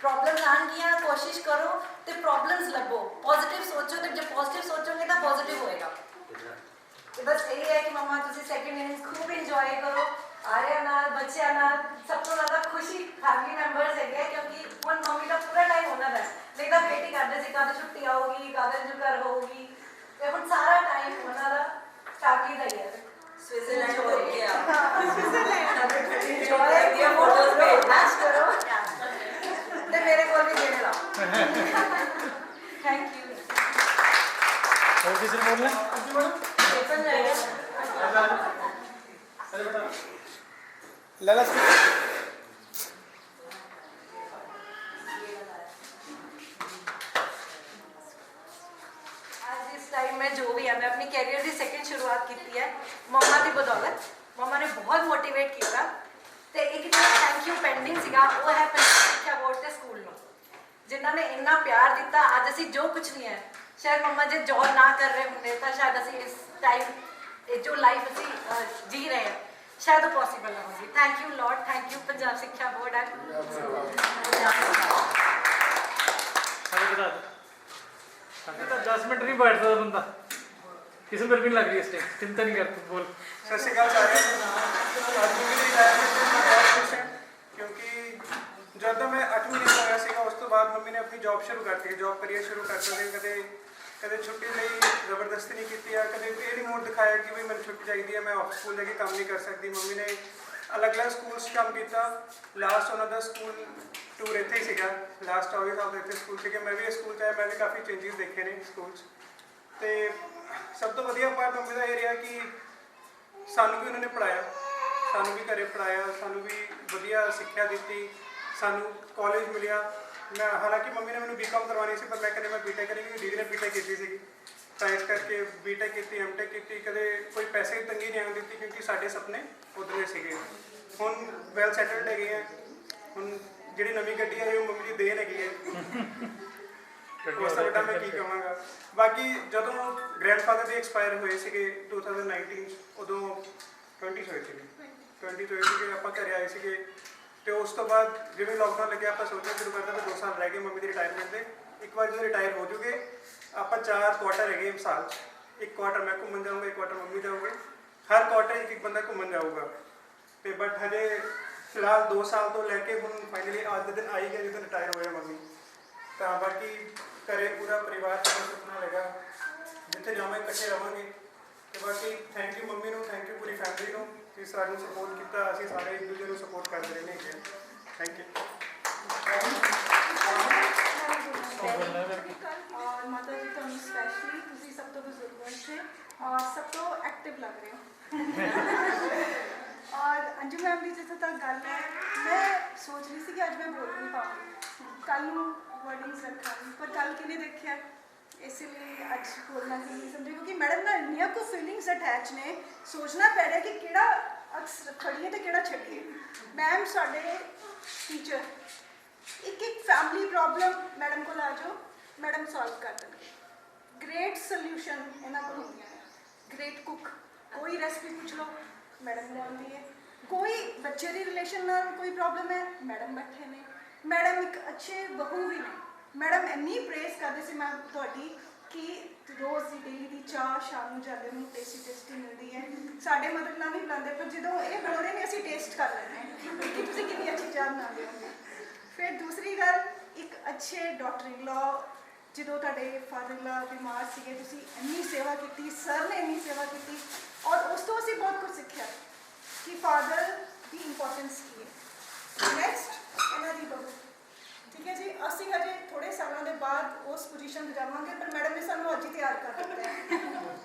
प्रॉब्लम्स आन किया कोशिश करो तो प्रॉब्लम्स लभो, पॉजिटिव सोचो, तो जब पॉजिटिव सोचोगे तो पॉजिटिव होएगा। तो बस यही है कि मम्मा तुसीं सेकंड इनिंग्स खूब इंजॉय करो, आर्या नाल बच्चों नाल। सब तो ज़्यादा खुशी फैमिली मैंबर्स है, क्योंकि हुण मम्मी का पूरा टाइम होना है, नहीं तो वेट ही करते सी कद छुट्टी आऊगी, कद जो घर होगी, तो हुण सारा टाइम उन्हां दा फैमिली दा ही है। स्विट्जरलैंड हो गया, स्विट्जरलैंड फोटोज भेजना करो ते मेरे को भी देने लाओ। Thank you. और किसी ने बोलना पेपर रहेगा लाला ਅੱਜ ਇਸ ਟਾਈਮ ਮੈਂ ਜੋ ਵੀ ਆ ਮੈਂ ਆਪਣੀ ਕੈਰੀਅਰ ਦੀ ਸੈਕਿੰਡ ਸ਼ੁਰੂਆਤ ਕੀਤੀ ਹੈ ਮੰਮਾ ਦੀ ਬਦੌਲਤ ਮੰਮਾ ਨੇ ਬਹੁਤ ਮੋਟੀਵੇਟ ਕੀਤਾ ਤੇ ਇੱਕ ਜਿਹੜਾ ਥੈਂਕ ਯੂ ਪੈਂਡਿੰਗ ਸੀਗਾ ਉਹ ਹੈ ਪੰਜਾਬ ਸਿੱਖਿਆ ਬੋਰਡ ਤੇ ਸਕੂਲ ਨੂੰ ਜਿਨ੍ਹਾਂ ਨੇ ਇੰਨਾ ਪਿਆਰ ਦਿੱਤਾ ਅੱਜ ਅਸੀਂ ਜੋ ਕੁਝ ਨਹੀਂ ਹੈ ਸ਼ਾਇਦ ਮੰਮਾ ਜੇ ਜੌਬ ਨਾ ਕਰ ਰਹੇ ਹੁੰਦੇ ਤਾਂ ਸ਼ਾਇਦ ਅਸੀਂ ਇਸ ਟਾਈਮ ਇਹ ਜੋ ਲਾਈਫ ਅਸੀਂ ਜੀ ਰਹੇ ਹਾਂ ਸ਼ਾਇਦ ਉਹ ਪੋਸੀਬਲ ਨਾ ਹੁੰਦੀ thank you Lord thank you Punjab ਸਿੱਖਿਆ ਬੋਰਡ ਐਂਡ अरे बता दो अभी तो 10 मिनट नहीं बैठता था बंदा किसी पर भी लग रही है इस टाइम चिंता नहीं करते बोल सत श्री अकाल सारे ਅੱਜ ਮੇਰੀ ਰਿਟਾਇਰਮੈਂਟ ਤੇ ਮੈਂ ਬਹੁਤ ਖੁਸ਼ ਹਾਂ ਕਿਉਂਕਿ ਜਦੋਂ ਮੈਂ 8 ਮਹੀਨੇ ਦਾ ਹੋਇਆ ਸੀਗਾ ਉਸ ਤੋਂ ਬਾਅਦ ਮੰਮੀ ਨੇ ਆਪਣੀ ਜੌਬ ਸ਼ੁਰੂ ਕਰਤੀ ਜੌਬ ਕਰੀਅਰ ਸ਼ੁਰੂ ਕਰਤਾ ਤੇ ਕਦੇ ਛੁੱਟੀ ਲਈ ਜ਼ਬਰਦਸਤੀ ਨਹੀਂ ਕੀਤੀ ਆ ਕਦੇ ਇਹ ਨਹੀਂ ਮੋੜ ਦਿਖਾਇਆ ਕਿ ਵੀ ਮੈਨੂੰ ਛੁੱਟੀ ਚਾਹੀਦੀ ਹੈ ਮੈਂ ਆਫਿਸ ਸਕੂਲ ਜਾ ਕੇ ਕੰਮ ਨਹੀਂ ਕਰ ਸਕਦੀ ਮੰਮੀ ਨੇ ਅਲੱਗ-ਅਲੱਗ ਸਕੂਲ 'ਚ ਕੰਮ ਕੀਤਾ ਲਾਸਟ ਉਹਨਾਂ ਦਾ ਸਕੂਲ ਟੂਰ ਇੱਥੇ ਹੀ ਸੀਗਾ ਲਾਸਟ 24 ਸਾਲ ਦੇ ਇੱਥੇ ਸਕੂਲ ਸੀਗੇ ਮੈਂ ਵੀ ਇਹ ਸਕੂਲ 'ਚ ਆਇਆ ਮੈਂ ਵੀ ਕਾਫੀ ਚੇਂਜਸ ਦੇਖੇ ਨੇ ਸਕੂਲ 'ਚ ਤੇ ਸਭ ਤੋਂ ਵਧੀਆ ਪਾਰਟ ਮੰਮੀ ਦਾ ਇਹ ਰਿਹਾ ਕਿ ਸਾਨੂੰ ਵੀ ਉਹਨਾਂ ਨੇ ਪੜ੍ਹਾਇਆ ਸਾਨੂੰ ਵੀ ਘਰੇ ਪੜ੍ਹਾਇਆ ਸਾਨੂੰ ਵੀ ਵਧੀਆ ਸਿੱਖਿਆ ਦਿੱਤੀ ਸਾਨੂੰ ਕਾਲਜ ਮਿਲਿਆ ਮੈਂ ਹਾਲਾਂਕਿ ਮੰਮੀ ਨੇ ਮੈਨੂੰ ਬੀਕਾਮ ਕਰਵਾਉਣੀ ਸੀ ਪਰ ਮੈਂ ਕਹਿੰਦਾ ਮੈਂ ਬੀਟੈਕ ਕਰੀ ਕਿਉਂਕਿ ਦੀਦੀ ਨੇ ਬੀਟੈਕ ਕੀਤੀ ਸੀਗੀ ਤਾਂ ਇਸ ਕਰਕੇ ਬੀਟੈਕ ਕੀਤੀ ਐਮਟੈਕ ਕੀਤੀ ਕਦੇ ਕੋਈ ਪੈਸੇ ਦੀ ਤੰਗੀ ਨਹੀਂ ਆਉਣ ਦਿੱਤੀ ਕਿਉਂਕਿ ਸਾਡੇ ਸੁਪਨੇ ਉੱਧਰ ਸੀਗੇ ਹੁਣ ਵੈਲ ਸੈਟਲਡ ਹੈਗੇ ਆ ਹੁਣ ਜਿਹੜੀ ਨਵੀਂ ਗੱਡੀ ਆਈ ਉਹ ਮੰਮੀ ਦੀ ਦੇਣ ਹੈਗੀ ਹੈ ਉਸ ਤੋਂ ਵੱਡਾ ਮੈਂ ਕੀ ਕਹਾਂਗਾ ਬਾਕੀ ਜਦੋਂ ਗ੍ਰੈਂਡਫਾਦਰ ਦੇ ਐਕਸਪਾਇਰ ਹੋਏ ਸੀਗੇ 2019 ਉਦੋਂ 20 ਹੋਏ ਸੀਗੇ ਆਪਾਂ ਘਰੇ ਆਏ ਸੀਗੇ ਤੇ ਉਸ ਤੋਂ ਬਾਅਦ ਜਿਵੇਂ ਲੋਕਡਾਊਨ ਲੱਗਿਆ ਆਪਾਂ ਸੋਚਣਾ ਸ਼ੁਰੂ ਕਰਤਾ ਕਿ 2 ਸਾਲ ਰਹਿ ਗਏ ਮੰਮੀ ਦੀ ਰਿਟਾਇਰਮੈਂਟ ਦੇ ਇੱਕ ਵਾਰ ਜਦੋਂ ਰਿਟਾਇਰ ਹੋ ਜੂਗੇ ਆਪਾਂ 4 ਕੁਆਟਰ ਹੈਗੇ ਸਾਲ 'ਚ ਇੱਕ ਕੁਆਟਰ ਮੈਂ ਘੁੰਮਣ ਜਾਊਂਗਾ ਇੱਕ ਕੁਆਟਰ ਮੰਮੀ ਜਾਊਗੇ ਹਰ ਕੁਆਟਰ ਇੱਕ ਬੰਦਾ ਘੁੰਮਣ ਜਾਊਗਾ ਤੇ ਬਟ ਹਜੇ ਫਿਲਹਾਲ 2 ਸਾਲ ਤੋਂ ਲੈ ਕੇ ਹੁਣ ਫਾਈਨਲੀ ਅੱਜ ਦੇ ਦਿਨ ਆਈ ਗਿਆ ਜਦੋਂ ਰਿਟਾਇਰ ਹੋਇਆ ਮੰਮੀ ਤਾਂ ਬਾਕੀ ਘਰੇ ਪੂਰਾ ਪਰਿਵਾਰ ਦਾ ਸੁਪਨਾ ਲੱਗਾ ਜਿੱਥੇ ਜਾਵਾਂਗੇ ਇਕੱਠੇ ਰਵਾਂਗੇ ਤੇ ਬਾਕੀ ਥੈਂਕ ਯੂ ਮੰਮੀ ਨੂੰ ਥੈਂਕ ਯੂ ਪੂਰੀ ਫੈਮਿਲੀ ਨੂੰ ਕਿ ਸਾਨੂੰ ਸਪੋਰਟ ਕੀਤਾ ਅਸੀਂ ਸਾਰੇ ਇੱਕ ਦੂਜੇ ਨੂੰ ਸਪੋਰਟ ਕਰਦੇ ਰਹੇ ਨੇ ਥੈਂਕ ਯੂ और माता जी ਤੁਹਾਨੂੰ ਸਪੈਸ਼ਲੀ ਤੁਸੀਂ ਸਭ ਤੋਂ ਬਜ਼ੁਰਗ ਬੱਚੇ ਔਰ ਸਭ ਤੋਂ ਐਕਟਿਵ ਲੱਗ ਰਹੇ ਹੋ ਔਰ ਅੰਜੂ ਮੈਮ ਦੀ ਜਿੱਥੇ ਤੱਕ ਗੱਲ ਹੈ ਮੈਂ ਸੋਚ ਰਹੀ ਸੀ ਕਿ ਅੱਜ ਮੈਂ ਬੋਲ ਨਹੀਂ ਪਾਉਂਗੀ ਕੱਲ ਨੂੰ ਵਰਡਿੰਗਸ ਰੱਖਾਂਗੀ ਪਰ ਕੱਲ ਕਿਨੇ ਦੇਖਿਆ ਇਸ ਲਈ ਅੱਜ ਬੋਲਣਾ ਨਹੀਂ ਸਮਝੇ ਕਿਉਂਕਿ ਮੈਡਮ ਨਾਲ ਇੰਨੀਆਂ ਕੁ ਫੀਲਿੰਗਸ ਅਟੈਚ ਨੇ ਸੋਚਣਾ ਪੈ ਰਿਹਾ ਕਿ ਕਿਹੜਾ ਅਕਸ ਫੜੀਏ ਤੇ ਕਿਹੜਾ ਛੱਡੀਏ ਮੈਮ ਸਾਡੇ ਟੀਚਰ ਇੱਕ ਫੈਮਿਲੀ ਪ੍ਰੋਬਲਮ ਮੈਡਮ ਕੋਲ ਆ ਜਾਓ ਮੈਡਮ ਸੋਲਵ ਕਰ ਦੇਣਗੇ ਗ੍ਰੇਟ ਸੋਲੂਸ਼ਨ ਇਹਨਾਂ ਕੋਲ ਹੁੰਦੀਆਂ ਨੇ ਗ੍ਰੇਟ ਕੁੱਕ ਕੋਈ ਰੈਸਪੀ ਪੁੱਛ ਲਓ ਮੈਡਮ ਨੂੰ ਆਉਂਦੀ ਹੈ ਕੋਈ ਬੱਚੇ ਦੀ ਰਿਲੇਸ਼ਨ ਨਾਲ ਕੋਈ ਪ੍ਰੋਬਲਮ ਹੈ ਮੈਡਮ ਬੈਠੇ ਨੇ ਮੈਡਮ ਇੱਕ ਅੱਛੇ ਬਹੂ ਵੀ ਨੇ ਮੈਡਮ ਇੰਨੀ ਪ੍ਰੇਸ ਕਰਦੇ ਸੀ ਮੈਂ ਤੁਹਾਡੀ ਕਿ ਰੋਜ਼ ਦੀ ਡੇਲੀ ਦੀ ਚਾਹ ਸ਼ਾਮ ਨੂੰ ਜਾਂਦੇ ਨੂੰ ਟੇਸਟੀ ਮਿਲਦੀ ਹੈ ਸਾਡੇ ਮਦਰ ਨਾਲ ਨਹੀਂ ਬੁਲਾਉਂਦੇ ਪਰ ਜਦੋਂ ਇਹ ਬਣਾਉਂਦੇ ਨੇ ਅਸੀਂ ਟੇਸਟ ਕਰ ਲੈਂਦੇ ਹਾਂ ਕਿ ਤੁਸੀਂ ਕਿੰਨੀ ਅੱਛੀ ਚਾਹ ਬਣਾਉਂਦੇ ਹੋ ਫਿਰ ਦੂਸਰੀ ਗੱਲ ਇੱਕ ਅੱਛੇ ਡਾਕਟਰ ਇਨ ਲਾ ਜਦੋਂ ਤੁਹਾਡੇ ਫਾਦਰ ਲਾ ਬਿਮਾਰ ਸੀਗੇ ਤੁਸੀਂ ਇੰਨੀ ਸੇਵਾ ਕੀਤੀ ਸਰ ਨੇ ਇੰਨੀ ਸੇਵਾ ਕੀਤੀ ਔਰ ਉਸ ਤੋਂ ਅਸੀਂ ਬਹੁਤ ਕੁਝ ਸਿੱਖਿਆ ਕਿ ਫਾਦਰ ਦੀ ਇੰਪੋਰਟੈਂਸ ਕੀ ਹੈ ਨੈਕਸਟ ਇਹਨਾਂ ਦੀ ਬਹੂ ਠੀਕ ਹੈ ਜੀ ਅਸੀਂ ਹਜੇ ਥੋੜੇ ਸਾਲਾਂ ਦੇ ਬਾਅਦ ਉਸ ਪੋਜੀਸ਼ਨ 'ਤੇ ਜਾਵਾਂਗੇ ਪਰ ਮੈਡਮ ਨੇ ਸਾਨੂੰ ਅੱਜ ਹੀ ਤਿਆਰ ਕਰ ਦਿੱਤਾ ਹੈ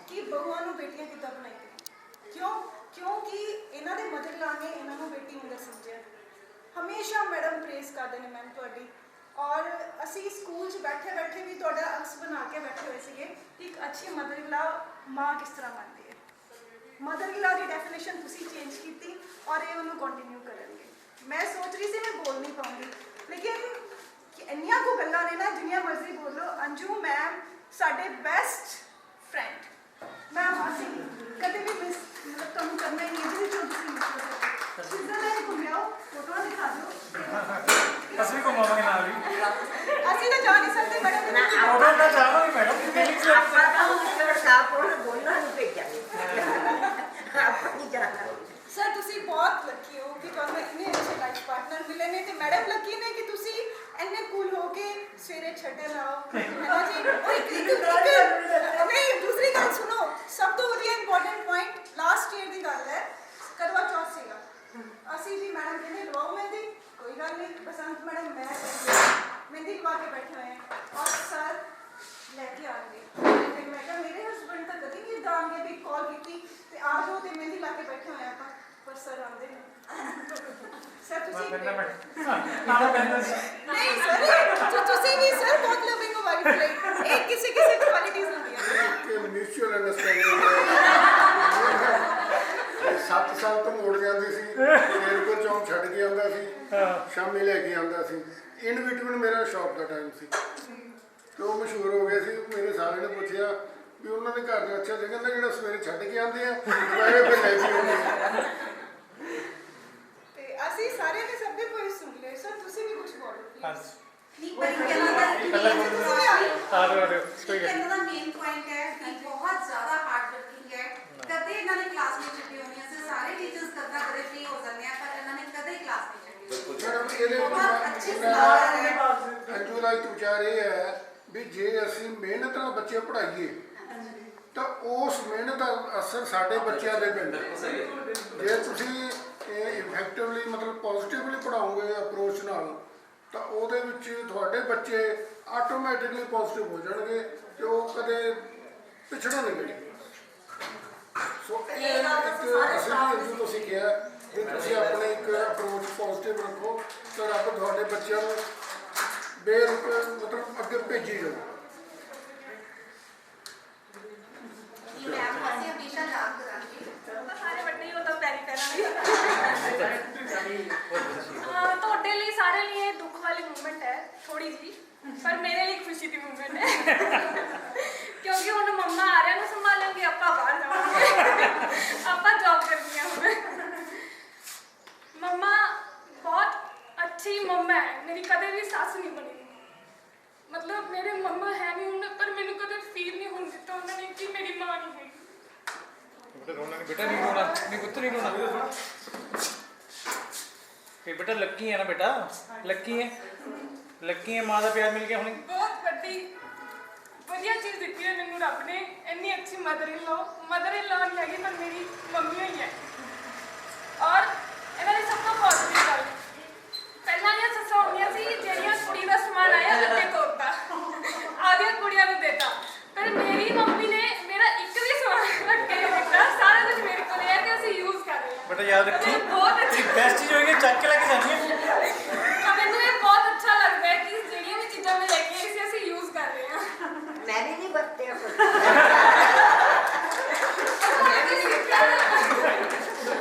ਕਿ ਬਹੂਆਂ ਨੂੰ ਬੇਟੀਆਂ ਕਿੱਦਾਂ ਬਣਾਈਆਂ ਕਿਉਂਕਿ ਇਹਨਾਂ ਦੇ ਮਦਰ ਲਾ ਨੇ ਇਹਨਾਂ ਨੂੰ ਬੇਟੀ ਹੁੰਦਾ ਸਮਝਿਆ ਹਮੇਸ਼ਾ ਮੈਡਮ ਪ੍ਰੇਸ ਕਰਦੇ ਨੇ ਮੈਮ ਤੁਹਾਡੀ ਔਰ ਅਸੀਂ ਸਕੂਲ 'ਚ ਬੈਠੇ ਵੀ ਤੁਹਾਡਾ ਅਕਸ ਬਣਾ ਕੇ ਬੈਠੇ ਹੋਏ ਸੀਗੇ ਕਿ ਇੱਕ ਅੱਛੀ ਮਦਰ ਇਨ ਲਾ ਮਾਂ ਕਿਸ ਤਰ੍ਹਾਂ ਬਣਦੀ ਹੈ ਮਦਰ ਇਨ ਲਾ ਦੀ ਡੈਫੀਨੇਸ਼ਨ ਤੁਸੀਂ ਚੇਂਜ ਕੀਤੀ ਔਰ ਇਹ ਉਹਨੂੰ ਕੰਟੀਨਿਊ ਕਰਨਗੇ ਮੈਂ ਸੋਚ ਰਹੀ ਸੀ ਮੈਂ ਬੋਲ ਨਹੀਂ ਪਾਉਂਗੀ ਲੇਕਿਨ ਇੰਨੀਆਂ ਕੁ ਗੱਲਾਂ ਨੇ ਨਾ ਜਿੰਨੀਆਂ ਮਰਜ਼ੀ ਬੋਲੋ ਅੰਜੂ ਮੈਮ ਸਾਡੇ ਬੈਸਟ ਫਰੈਂਡ ਮੈਮ ਅਸੀਂ ਕਦੇ ਵੀ ਮਿਸ ਮਤਲਬ ਤੁਹਾਨੂੰ ਕਰਨਾ ਹੀ ਨਹੀਂ ਜਿਹਦੇ ਚੋਂ ਤੁਸੀਂ ਮਿਸ ਹੋ ਸਕਦੇ ਸਵਿਟਜ਼ਰਲੈਂਡ ਘੁੰਮਿਓ ਫੋਟੋਆਂ ਦਿਖਾ ਦਿਓ ਅਸੀਂ ਵੀ ਘੁੰਮਾਵਾਂਗੇ ਨਾਲ ਵੀ ਅਸੀਂ ਤਾਂ ਜਾ ਨਹੀਂ ਸਕਦੇ ਮੈਡਮ ਉਦੋਂ ਤਾਂ ਜਾਵਾਂਗੇ ਮੈਡਮ ਫੀਲਿੰਗਸ ਆਪਾਂ ਤਾਂ ਹੁਣ ਸਾਫ ਹੋਣ ਦੋਨਾਂ ਨੂੰ ਭੇਜਾਂਗੇ ਆਪਾਂ ਨਹੀਂ ਜਾਣਾ ਸਰ ਤੁਸੀਂ ਬਹੁਤ ਲੱਕੀ ਹੋ ਕਿ ਤੁਹਾਨੂੰ ਇੰਨੇ ਅੱਛੇ ਲਾਈਫ ਪਾਰਟਨਰ ਮਿਲੇ ਨੇ ਤੇ ਮੈਡਮ ਲੱਕੀ ਨੇ ਕਿ ਤੁਸੀਂ ਇੰਨੇ ਕੂਲ ਹੋ ਕੇ ਸਵੇਰੇ ਛੱਡਣ ਆਓ ਹੈ ਨਾ ਜੀ ਔਰ ਨਹੀਂ ਦੂਸਰੀ ਗੱਲ ਸੁਣੋ ਸਭ ਤੋਂ ਵਧੀਆ ਇੰਪੋਰਟੈਂਟ ਪੁਆਇੰਟ ਲਾਸਟ ਈਅਰ ਦੀ ਗੱਲ ਹੈ ਕਰਵਾ ਚੌਥ ਸੀਗਾ ਅਸੀਂ ਜੀ ਮੈਡਮ ਕਹਿੰਦੇ ਲਵਾਓ ਮਹਿੰਦੀ ਕੋਈ ਗੱਲ ਨਹੀਂ ਬਸੰਤ ਮੈਡਮ ਮੈਂ ਮਹਿੰਦੀ ਲਵਾ ਕੇ ਬੈਠੇ ਹੋਏ ਹਾਂ ਔਰ ਸਰ ਲੈ ਕੇ ਆ ਗਏ ਫਿਰ ਮੈਂ ਕਿਹਾ ਮੇਰੇ ਸਰ ਆਉਂਦੇ ਨੇ ਸਰ ਮੈਂ ਤੁਸੀਂ ਕਹਿੰਦਾ ਮੈਂ ਕਹਿੰਦਾ ਸੀ ਨਹੀਂ ਸਰ ਤੁਸੀਂ ਵੀ ਸਰ ਬਹੁਤ ਲਵਿੰਗ ਹੋ ਵਾਈਫ ਲਈ ਇਹ ਕਿਸੇ ਕਿਸੇ ਕੁਆਲਿਟੀਜ਼ ਹੁੰਦੀਆਂ ਕਿ ਮਿਊਚੁਅਲ ਅੰਡਰਸਟੈਂਡਿੰਗ 7 ਸਾਲ ਤੋਂ ਮੋੜ ਜਾਂਦੀ ਸੀ ਮੇਰੇ ਕੋਲ ਚੌਂਕ ਛੱਡ ਕੇ ਆਉਂਦਾ ਸੀ ਸ਼ਾਮੀ ਲੈ ਕੇ ਆਉਂਦਾ ਸੀ ਇਨ ਬਿਟਵੀਨ ਮੇਰਾ ਸ਼ੌਪ ਦਾ ਟਾਈਮ ਸੀ ਤੇ ਉਹ ਮਸ਼ਹੂਰ ਹੋ ਗਿਆ ਸੀ ਮੇਰੇ ਸਾਰਿਆਂ ਨੇ ਪੁੱਛਿਆ ਵੀ ਉਹਨਾਂ ਦੇ ਘਰ ਦੇ ਅੱਛਾ ਜਗ੍ਹਾ ਦਾ ਜਿਹੜਾ ਸਵੇਰੇ ਛੱਡ ਕੇ ਆਉਂਦੇ ਆ ਦੁਪਹਿਰੇ ਫਿਰ ਲੈ ਕੇ ਆਉਂਦੇ ਆ ਤੇ ਅਸੀਂ ਸਾਰੇ ਨੇ ਸਭ ਦੇ ਵੌਇਸ ਸੁਣ ਲਏ ਸਰ ਤੁਸੀਂ ਵੀ ਕੁਝ ਬੋਲੋ ਹਾਂਜੀ ਨਹੀਂ ਪਰ ਇਹਨਾਂ ਦਾ ਆ ਰਹੇ ਕੋਈ ਗੱਲ ਇਹਨਾਂ ਦਾ ਮੇਨ ਪੁਆਇੰਟ ਹੈ ਕਿ ਬਹੁਤ ਜ਼ਿਆਦਾ ਹਾਰਡ ਵਰਕਿੰਗ ਹੈ ਕਦੇ ਇਹਨਾਂ ਨੇ ਕਲਾਸ ਨਹੀਂ ਛੱਡੀ ਹੋਣੀ ਅਸੀਂ ਸਾਰੇ ਟੀਚਰਸ ਕਦੇ ਫ੍ਰੀ ਹੋ ਜਾਂਦੇ ਆ ਪਰ ਇਹਨਾਂ ਨੇ ਕਦੇ ਕਲਾਸ ਨਹੀਂ ਛੱਡੀ ਮੈਡਮ ਇਹਦੇ ਬਹੁਤ ਅੱਛੇ ਵਿੱਚ ਸਲਾਹ ਹੈ ਅੰਜੂ ਦਾ ਇੱਕ ਵਿਚਾਰ ਇਹ ਹੈ ਵੀ ਜੇ ਅਸੀਂ ਮਿਹਨਤ ਨਾਲ ਬੱਚੇ ਪੜ੍ਹਾਈਏ ਤਾਂ ਉਸ ਮਿਹਨਤ ਦਾ ਅਸਰ ਸਾਡੇ ਬੱਚਿਆਂ ਦੇ ਪੈਂਦਾ ਜੇ ਤੁਸੀਂ ਇਫੈਕਟਿਵਲੀ ਮਤਲਬ ਪੋਜ਼ਿਟਿਵਲੀ ਪੜ੍ਹਾਓਗੇ ਅਪਰੋਚ ਨਾਲ ਤਾਂ ਉਹਦੇ ਵਿੱਚ ਤੁਹਾਡੇ ਬੱਚੇ ਆਟੋਮੈਟਿਕਲੀ ਪੋਜ਼ਿਟਿਵ ਹੋ ਜਾਣਗੇ ਤੇ ਉਹ ਕਦੇ ਪਿਛੜਨਗੇ ਸੋ ਇਹ ਇੱਕ ਅਸੀਂ ਵੀ ਤੁਸੀਂ ਕਿਹਾ ਕਿ ਤੁਸੀਂ ਆਪਣੇ ਇੱਕ ਅਪਰੋਚ ਪੋਜ਼ਿਟਿਵ ਰੱਖੋ ਤਾਂ ਰੱਬ ਤੁਹਾਡੇ ਬੱਚਿਆਂ ਨੂੰ ਮਤਲਬ ਅੱਗੇ ਭੇਜੀ ਜਾਓ ਇਹ ਮੈਮ ਅਸੀਂ ਹਮੇਸ਼ਾ ਯਾਦ ਕਰਾਂਗੇ ਸਾਰੇ ਵੱਡੇ ਹੀ ਹੋ ਤਾਂ ਪੈਰੀ ਕਰਾਂਗੇ ਤੁਹਾਡੇ ਲਈ ਸਾਰੇ ਲਈ ਇਹ ਦੁੱਖ ਵਾਲੀ ਮੂਵਮੈਂਟ ਹੈ ਥੋੜੀ ਜੀ ਪਰ ਮੇਰੇ ਲਈ ਖੁਸ਼ੀ ਦੀ ਮੂਵਮੈਂਟ ਹੈ ਕਿਉਂਕਿ ਹੁਣ ਮੰਮਾ ਆ ਰਹੇ ਨੂੰ ਸੰਭਾਲਾਂਗੇ ਆਪਾਂ ਬਾਹਰ ਜਾਵਾਂਗੇ ਆਪਾਂ ਜੌਬ ਕਰਨੀ ਹੈ ਹੁਣ ਮੰਮਾ ਬਹੁਤ ਅੱਛੀ ਮੰਮਾ ਹੈ ਮੇਰੀ ਕਦੇ ਵੀ ਸੱਸ ਨਹੀਂ ਬਣੀ ਮਤਲਬ ਮੇਰੇ ਮੰਮਾ ਹੈ ਨਹੀਂ ਹੁਣ ਪਰ ਮੈਨੂੰ ਕਦੇ ਫੀਲ ਨਹੀਂ ਹੋਣ ਦਿੱਤਾ ਉਹਨਾਂ ਨੇ ਕਿ ਮੇਰੀ ਮਾਂ ਨਹੀਂ ਹੈਗੀ बेटा रोना नहीं बेटा नहीं रोना नहीं पुत्र नहीं रोना ये बेटा लक्की है ना बेटा लक्की है माँ का प्यार मिल गया हुणे ਬਹੁਤ ਵੱਡੀ ਵਧੀਆ ਚੀਜ਼ ਦਿੱਤੀ ਹੈ ਮੈਨੂੰ ਰੱਬ ਨੇ ਇੰਨੀ ਅੱਛੀ ਮਦਰ ਇਨ ਲਾ ਨਹੀਂ ਹੈਗੀ ਪਰ ਮੇਰੀ ਮੰਮੀ ਹੋਈ ਹੈ ਔਰ ਇਹਨਾਂ ਦੀ ਸਭ ਤੋਂ ਪੋਜ਼ਿਟਿਵ ਗੱਲ ਪਹਿਲਾਂ ਦੀਆਂ ਸੱਸਾਂ ਹੁੰਦੀਆਂ ਸੀ ਜਿਹੜੀਆਂ ਕੁੜੀ ਦਾ ਸਮਾਨ ਆਇਆ ਅੱਗੇ ਤੋਰਤਾ ਆਦੀਆਂ ਕੁੜੀਆਂ ਨੂੰ ਦੇਤਾ ਪਰ ਮੇਰੀ ਮੰਮੀ ਨੇ ਮੇਰਾ ਇੱਕ ਵੀ ਸਮਾਨ ਅੱਗੇ ਨਹੀਂ ਦਿੱਤਾ ਸਾਰਾ ਕੁਝ ਮੇਰੇ ਕੋਲ ਹੈ ਤੇ ਅਸੀਂ ਯੂਜ਼ ਕਰ ਰਹੇ ਹਾਂ बेटा याद रखी ਬਹੁਤ ਅੱਛੀ बेस्ट चीज होगी चक के लेके जानी है ਮੈਨੂੰ ਇਹ ਬਹੁਤ ਅੱਛਾ ਲੱਗਦਾ ਹੈ ਕਿ ਜਿਹੜੀਆਂ ਵੀ ਚੀਜ਼ਾਂ ਮੈਂ ਲੈ ਕੇ ਆਈ ਸੀ ਅਸੀਂ ਯੂਜ਼ ਕਰ ਰਹੇ ਹਾਂ ਮੈਂ ਵੀ ਨਹੀਂ ਵਰਤਿਆ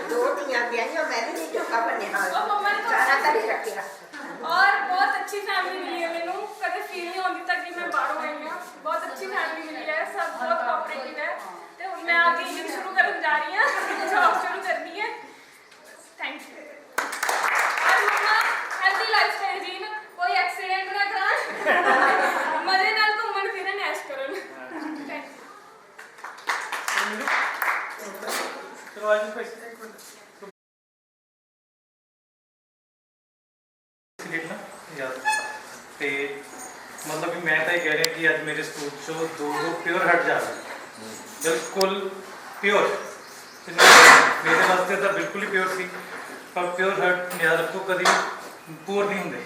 ਦੋ ਧੀਆਂ ਵਿਆਹੀਆਂ ਮੈਂ ਵੀ ਨਹੀਂ ਚੋਕਾ ਬਣਿਆ ਉਹ ਮੰਮਾ ਨੇ ਤਾਂ ਸਾਰਾ ਘਰੇ ਰੱਖਿਆ ਔਰ ਬਹੁਤ ਅੱਛੀ ਫੈਮਿਲੀ ਮਿਲੀ ਹੈ ਮੈਨੂੰ ਕਦੇ ਫੀਲ ਨਹੀਂ ਹੁੰਦੀ ਤੱਕ ਕਿ ਮੈਂ ਬਾਹਰੋਂ ਆਈ ਹਾਂ ਬਹੁਤ ਅੱਛੀ ਫੈਮਿਲੀ ਮਿਲੀ ਹੈ ਸਭ ਬਹੁਤ ਕੋਆਪਰੇਟਿਵ ਹੈ ਤੇ ਹੁਣ ਮੈਂ ਆगे ਇੰਗਲਿਸ਼ ਸ਼ੁਰੂ ਕਰਨ ਜਾ ਰਹੀ ਹਾਂ ਜੌਬ ਸ਼ੁਰੂ ਕਰਨੀ ਹੈ ਥੈਂਕ ਯੂ ਔਰ ਮੰਮਾ ਹੈਲਦੀ ਲਾਈਫਸਟਾਈਲ ਜੀਣ ਕੋਈ ਐਕਸੀਡੈਂਟ ਨਾ ਕਰਾਂ ਮਜ਼ੇ ਨਾਲ ਘੁੰਮਣ ਫਿਰਨ ਐਸ਼ ਕਰਨ ਥੈਂਕ ਯੂ चलो आज देखना याद ਤੇ मतलब कि मैं तो ये कह रहा कि आज मेरे स्कूल चो दो प्योर हट जा रहे बिल्कुल प्योर मेरे वास्ते तो बिल्कुल ही प्योर सी पर प्योर हट याद रखो कभी पूर नहीं होंगे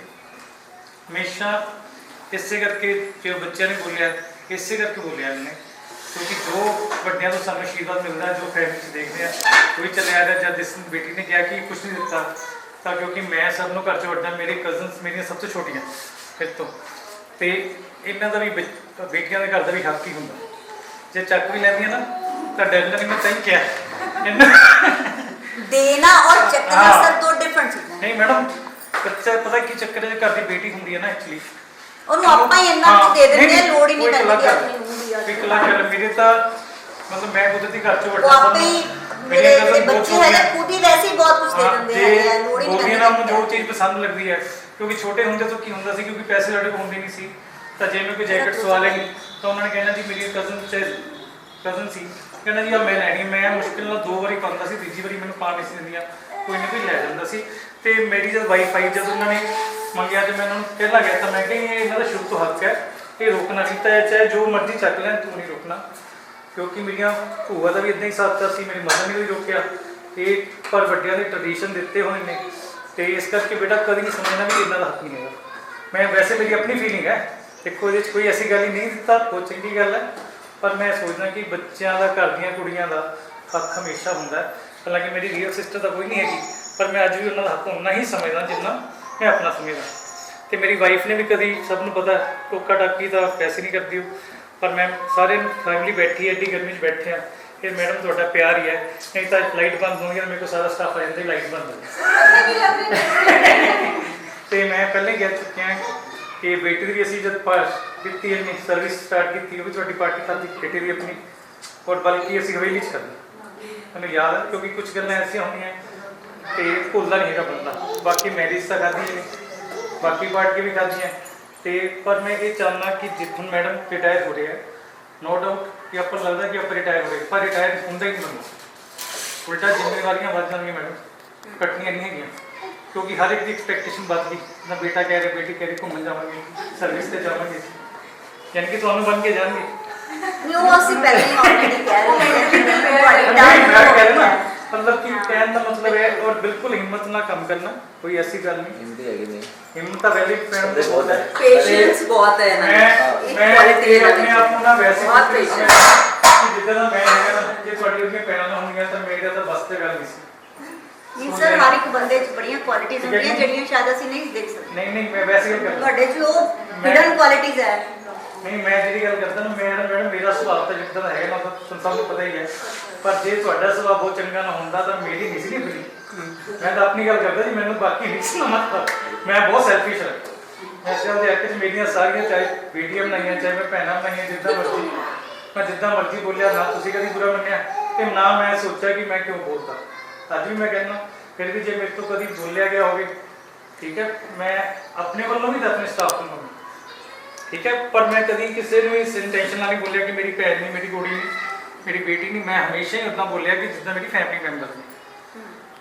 हमेशा इसे करके जो बच्चे ने बोलिया इसे करके बोलिया इन्हें क्योंकि जो ਵੱਡਿਆਂ ਤੋਂ ਸਾਨੂੰ ਆਸ਼ੀਰਵਾਦ ਮਿਲਦਾ ਜੋ ਫੈਮਿਲੀ 'ਚ ਦੇਖਦੇ ਆ ਕੋਈ ਚੱਲਿਆ ਰਿਹਾ ਜਦ ਇਸ ਬੇਟੀ ਨੇ ਕਿਹਾ ਕਿ ਕੁਝ ਨਹੀਂ ਦਿੱਤਾ ਤਾਂ ਕਿਉਂਕਿ ਮੈਂ ਸਭ ਨੂੰ ਘਰ 'ਚ ਵੱਡਾ ਮੇਰੇ ਕਜ਼ਨਸ ਮੇਰੀਆਂ ਸਭ ਤੋਂ ਛੋਟੀਆਂ ਫਿਰ ਤੋਂ ਤੇ ਇਹਨਾਂ ਦਾ ਵੀ ਬੇਟੀਆਂ ਦੇ ਘਰ ਦਾ ਵੀ ਹੱਕ ਹੀ ਹੁੰਦਾ ਜੇ ਚੱਕ ਵੀ ਲੈਂਦੀਆਂ ਨਾ ਤਾਂ ਡੈਡ ਨੇ ਮੈਂ ਤਾਂ ਹੀ ਕਿਹਾ ਦੇਣਾ ਔਰ ਚੱਕਣਾ ਸਰ ਦੋ ਡਿਫਰੈਂਟ ਚੀਜ਼ਾਂ ਨਹੀਂ ਮੈਡਮ ਬੱਚਾ ਪਤਾ ਕੀ ਚੱਕਰ ਹੈ ਘਰ ਦੀ ਬੇਟੀ ਹੁੰਦੀ ਹੈ ਨਾ ਐਕਚੁਅਲੀ ਉਹਨੂੰ ਆਪਾਂ ਹੀ ਇੰਨਾ ਕੁ ਦੇ ਦਿੰਦੇ ਆ ਲੋੜ ਹੀ ਨਹੀਂ ਪੈਂਦੀ ਆਪਣੀ ਨੂੰਹ ਦੀ ਇੱਕ ਲੱਖ ਮੇਰੇ ਤਾਂ ਮਤਲਬ ਮੈਂ ਕੁਦਰਤੀ ਘਰ 'ਚ ਉਹ ਵੱਡਾ ਆਪੇ ਹੀ ਮੇਰੇ ਜਿਹੜੇ ਬੱਚੇ ਹੈਗੇ ਖੁਦ ਹੀ ਵੈਸੇ ਹੀ ਬਹੁਤ ਕੁਝ ਦੇ ਦਿੰਦੇ ਆ ਲੋੜ ਹੀ ਨਹੀਂ ਬੋਲੀਆਂ ਨਾਲ ਪੈਂਦੀ ਜੋ ਚੀਜ਼ ਪਸੰਦ ਲੱਗਦੀ ਹੈ ਕਿਉਂਕਿ ਛੋਟੇ ਹੁੰਦੇ ਤੋਂ ਕੀ ਹੁੰਦਾ ਸੀ ਕਿਉਂਕਿ ਪੈਸੇ ਸਾਡੇ ਕੋਲ ਹੁੰਦੇ ਨਹੀਂ ਸੀ ਤਾਂ ਜੇ ਮੈਂ ਕੋਈ ਜੈਕਟ ਸਵਾ ਲੈਣੀ ਤਾਂ ਉਹਨਾਂ ਨੇ ਕਹਿਣਾ ਜੀ ਮੇਰੀ ਕਜ਼ਨ ਸੀ ਕਹਿੰਦਾ ਜੀ ਆ ਮੈਂ ਲੈਣੀ ਮੈਂ ਮੁਸ਼ਕਿਲ ਨਾਲ 2 ਵਾਰੀ ਪਾਉਂਦਾ ਸੀ ਤੀਜੀ ਵਾਰੀ ਮੈਨੂੰ ਪਾ ਨਹੀਂ ਸੀ ਦਿੰਦੀਆਂ ਕੋਈ ਨਾ ਕੋਈ ਲੈ ਜਾਂਦਾ ਸੀ ਤੇ ਮੇਰੀ ਜਦ ਵਾਈਫਾਈ ਜਦ ਉਹਨਾਂ ਨੇ ਮੰਗਿਆ ਤੇ ਮੈਂ ਉਹਨਾਂ ਨੂੰ ਪਹਿਲਾਂ ਗਿਆ ਤਾਂ ਮੈਂ ਕਿਹਾ ਇਹ ਇਹਨਾਂ ਦਾ ਸ਼ੁਰੂ ਤੋਂ ਹੱਕ ਹੈ ਇਹ ਰੋਕਣਾ ਨਹੀਂ ਤਾਂ ਚਾਹੇ ਜੋ ਮਰਜ਼ੀ ਚੱਕ ਲੈਣ ਤੂੰ ਨਹੀਂ ਰੋਕਣਾ ਕਿਉਂਕਿ ਮੇਰੀਆਂ ਭੂਆ ਦਾ ਵੀ ਇਦਾਂ ਹੀ ਸਾਥ ਸੀ ਮੇਰੀ ਮਦਰ ਨੇ ਵੀ ਰੋਕਿਆ ਇਹ ਪਰ ਵੱਡਿਆਂ ਦੇ ਟ੍ਰੈਡੀਸ਼ਨ ਦਿੱਤੇ ਹੋਏ ਨੇ ਤੇ ਇਸ ਕਰਕੇ ਬੇਟਾ ਕਦੀ ਨਹੀਂ ਸਮਝਣਾ ਵੀ ਇਹਨਾਂ ਦਾ ਹੱਕ ਨਹੀਂ ਹੈਗਾ ਮੈਂ ਵੈਸੇ ਮੇਰੀ ਆਪਣੀ ਫੀਲਿੰਗ ਹੈ ਦੇਖੋ ਇਹਦੇ 'ਚ ਕੋਈ ਐਸੀ ਗੱਲ ਹੀ ਨਹੀਂ ਦਿੱਤਾ ਬਹੁਤ ਚੰਗੀ ਗੱਲ ਹੈ ਪਰ ਮੈਂ ਸੋਚਦਾ ਕਿ ਬੱਚਿਆਂ ਦਾ ਘਰ ਦੀਆਂ ਕੁੜੀਆਂ ਦਾ ਹੱਕ ਹਮੇਸ਼ਾ ਹੁੰਦਾ ਹਾਲਾਂਕਿ ਮੇਰੀ ਰੀਅਲ ਸਿਸਟਰ ਤਾਂ ਕੋਈ ਨਹੀਂ ਹੈਗੀ, ਪਰ ਮੈਂ ਅੱਜ ਵੀ ਉਹਨਾਂ ਦਾ ਹੱਕ ਉਨਾ ਹੀ ਸਮਝਦਾ ਜਿੰਨਾ ਮੈਂ ਆਪਣਾ ਸਮਝਦਾ। ਤੇ ਮੇਰੀ ਵਾਈਫ ਨੇ ਵੀ ਕਦੀ, ਸਭ ਨੂੰ ਪਤਾ ਟੋਕਾ ਟਾਕੀ ਤਾਂ ਵੈਸੇ ਨਹੀਂ ਕਰਦੀ ਉਹ, ਪਰ ਮੈਂ ਸਾਰੇ ਫੈਮਿਲੀ ਬੈਠੀ ਐਡੀ ਗਰਮੀ 'ਚ ਬੈਠੇ ਆ, ਇਹ ਮੈਡਮ ਤੁਹਾਡਾ ਪਿਆਰ ਹੀ ਹੈ, ਨਹੀਂ ਤਾਂ ਲਾਈਟ ਬੰਦ ਹੋਣੀ ਹੈ ਮੇਰੇ ਕੋਲ ਸਾਰਾ ਸਟਾਫ ਆ ਜਾਂਦਾ ਲਾਈਟ ਬੰਦ ਹੋ ਤੇ ਮੈਂ ਪਹਿਲਾਂ ਹੀ ਕਹਿ ਚੁੱਕਿਆ ਕਿ ਬੇਟੀ ਦੀ ਵੀ ਅਸੀਂ ਜਦ ਕੀਤੀ ਆਪਣੀ ਸਰਵਿਸ ਸਟਾਰਟ ਕੀਤੀ ਉਹ ਵੀ ਤੁਹਾਡੀ ਪਾਰਟੀ ਖਾਤੀ ਬੇਟੀ ਦੀ ਆਪਣੀ, ਔਰ ਬਲਕਿ ਅਸੀਂ ਹਵੇਲੀ 'ਚ ਕਰਨੀ ਮੈਨੂੰ ਯਾਦ ਹੈ, ਕਿਉਂਕਿ ਕੁਝ ਗੱਲਾਂ ਐਸੀਆਂ ਹੁੰਦੀਆਂ ਤੇ ਭੁੱਲਦਾ ਨਹੀਂ ਹੈਗਾ ਬੰਦਾ। ਬਾਕੀ ਮੈਰਿਜ ਤਾਂ ਖਾਧੀ ਹੈ, ਬਾਕੀ ਪਾਰਟੀ ਵੀ ਖਾਧੀਆਂ ਤੇ ਪਰ ਮੈਂ ਇਹ ਚਾਹੁੰਦਾ ਕਿ ਜਿੱਥੋਂ ਮੈਡਮ ਰਿਟਾਇਰ ਹੋ ਰਹੇ ਹੈ, ਨੋ ਡਾਊਟ ਕਿ ਆਪਾਂ ਨੂੰ ਲੱਗਦਾ ਕਿ ਆਪਾਂ ਰਿਟਾਇਰ ਹੋ ਰਹੇ, ਪਰ ਰਿਟਾਇਰ ਹੁੰਦਾ ਹੀ ਨਹੀਂ ਬੰਦਾ, ਉਲਟਾ ਜ਼ਿੰਮੇਵਾਰੀਆਂ ਵੱਧ ਜਾਣਗੀਆਂ ਮੈਡਮ, ਕੱਟਣੀਆਂ ਨਹੀਂ ਹੈਗੀਆਂ, ਕਿਉਂਕਿ ਹਰ ਇੱਕ ਦੀ ਐਕਸਪੈਕਟੇਸ਼ਨ ਵੱਧ ਗਈ ਨਾ, ਬੇਟਾ ਕਹਿ ਰਿਹਾ ਬੇਟੀ ਕਹਿ ਰਹੀ ਘੁੰਮਣ ਜਾਵਾਂਗੇ, ਸਰਵਿਸ ਤੇ ਜਾਵਾਂਗੇ, ਯਾਨੀ ਕਿ ਤੁਹਾਨੂੰ ਬਣ ਕੇ ਜਾਣਗੇ। ਨਿਊ ਅਸੀਂ ਪਹਿਲਾਂ ਹੀ ਆਲਰੇਡੀ ਕਹਿ ਰਹੇ ਮੈਂ ਕਹਿ ਰਿਹਾ ਨਾ, ਹਾਂ। मतलब कि कहने का मतलब है, और बिल्कुल हिम्मत ना कम करना, कोई ऐसी गल नहीं, हिंदी है कि नहीं, हिम्मत का वैल्यू फ्रेंड बहुत है, पेशेंस बहुत है ना, मैं अपने आप को ना वैसे बहुत पेशेंस कि जितना मैं है ना जे ਤੁਹਾਡੀ ਉਹਦੀਆਂ ਪੈਰਾਂ ਨਾਲ ਹੋਣਗੀਆਂ ਤਾਂ ਮੇਰੇ ਤਾਂ ਬਸ ਤੇ ਗੱਲ ਨਹੀਂ ਸੀ। ਨਹੀਂ ਸਰ, ਹਰ ਇੱਕ ਬੰਦੇ 'ਚ ਬੜੀਆਂ ਕੁਆਲਿਟੀਆਂ ਹੁੰਦੀਆਂ ਜਿਹੜੀਆਂ ਸ਼ਾਇਦ ਅਸੀਂ ਨਹੀਂ ਦੇਖ ਸਕਦੇ। ਨਹੀਂ ਮੈਂ ਵੈਸੇ ਗੱਲ ਕਰਦਾ ਤੁਹਾਡੇ 'ਚ ਉਹ ਹਿਡਨ ਕੁਆਲਿਟੀਆਂ ਹੈ। ਨਹੀਂ ਮੈਂ ਜਿਹੜੀ ਗੱਲ ਕਰਦਾ ਨਾ, ਮੈਡਮ ਮੇਰਾ ਸੁਭਾਅ ਤਾਂ ਜਿੱਦਾਂ ਦਾ ਹੈਗਾ ਨਾ, ਤਾਂ ਸਭ ਨੂੰ ਪਤਾ ਹੀ ਹੈ, ਪਰ ਜੇ ਤੁਹਾਡਾ ਸੁਭਾਅ ਬਹੁਤ ਚੰਗਾ ਨਾ ਹੁੰਦਾ ਤਾਂ ਮੇਰੀ ਨਹੀਂ ਸੀ ਬਣੀ। ਮੈਂ ਤਾਂ ਆਪਣੀ ਗੱਲ ਕਰਦਾ ਜੀ, ਮੈਨੂੰ ਬਾਕੀ ਨਹੀਂ ਸੀ ਮਤਲਬ, ਮੈਂ ਬਹੁਤ ਸੈਲਫਿਸ਼ ਹਾਂ। ਮੈਂ ਇਸ ਗੱਲ ਦੇ ਹੱਕ 'ਚ ਮੇਰੀਆਂ ਸਾਰੀਆਂ, ਚਾਹੇ ਬੇਟੀਆਂ ਬਣਾਈਆਂ ਚਾਹੇ ਮੈਂ ਭੈਣਾਂ ਬਣਾਈਆਂ, ਜਿੱਦਾਂ ਮਰਜ਼ੀ ਮੈਂ ਜਿੱਦਾਂ ਮਰਜ਼ੀ ਬੋਲਿਆ, ਨਾ ਤੁਸੀਂ ਕਦੀ ਬੁਰਾ ਮੰਨਿਆ ਤੇ ਨਾ ਮੈਂ ਸੋਚਿਆ ਕਿ ਮੈਂ ਕਿਉਂ ਬੋਲਦਾ। ਅੱਜ ਵੀ ਮੈਂ ਕਹਿੰਦਾ ਫਿਰ ਵੀ ਜੇ ਮੇਰੇ ਤੋਂ ਕਦੀ ਬੋਲਿਆ ਗਿਆ ਹੋਵੇ, ਠੀਕ ਹੈ, ਮੈਂ ਆਪਣੇ ਵੱਲੋਂ ਵੀ ਤਾਂ ਆਪਣੇ ਸਟਾਫ ਨੂੰ ਵੀ, ਠੀਕ ਹੈ, ਪਰ ਮੈਂ ਕਦੀ ਕਿਸੇ ਨੂੰ ਇਸ ਇੰਟੈਂਸ਼ਨ ਨਾਲ ਨਹੀਂ ਬੋਲਿਆ ਕਿ ਮੇਰੀ ਭੈਣ ਨਹੀਂ, ਮੇਰੀ ਕੁੜੀ ਨਹੀਂ, ਮੇਰੀ ਬੇਟੀ ਨਹੀਂ। ਮੈਂ ਹਮੇਸ਼ਾ ਹੀ ਉੱਦਾਂ ਬੋਲਿਆ ਕਿ ਜਿੱਦਾਂ ਮੇਰੀ ਫੈਮਿਲੀ ਮੈਂਬਰ ਨੇ,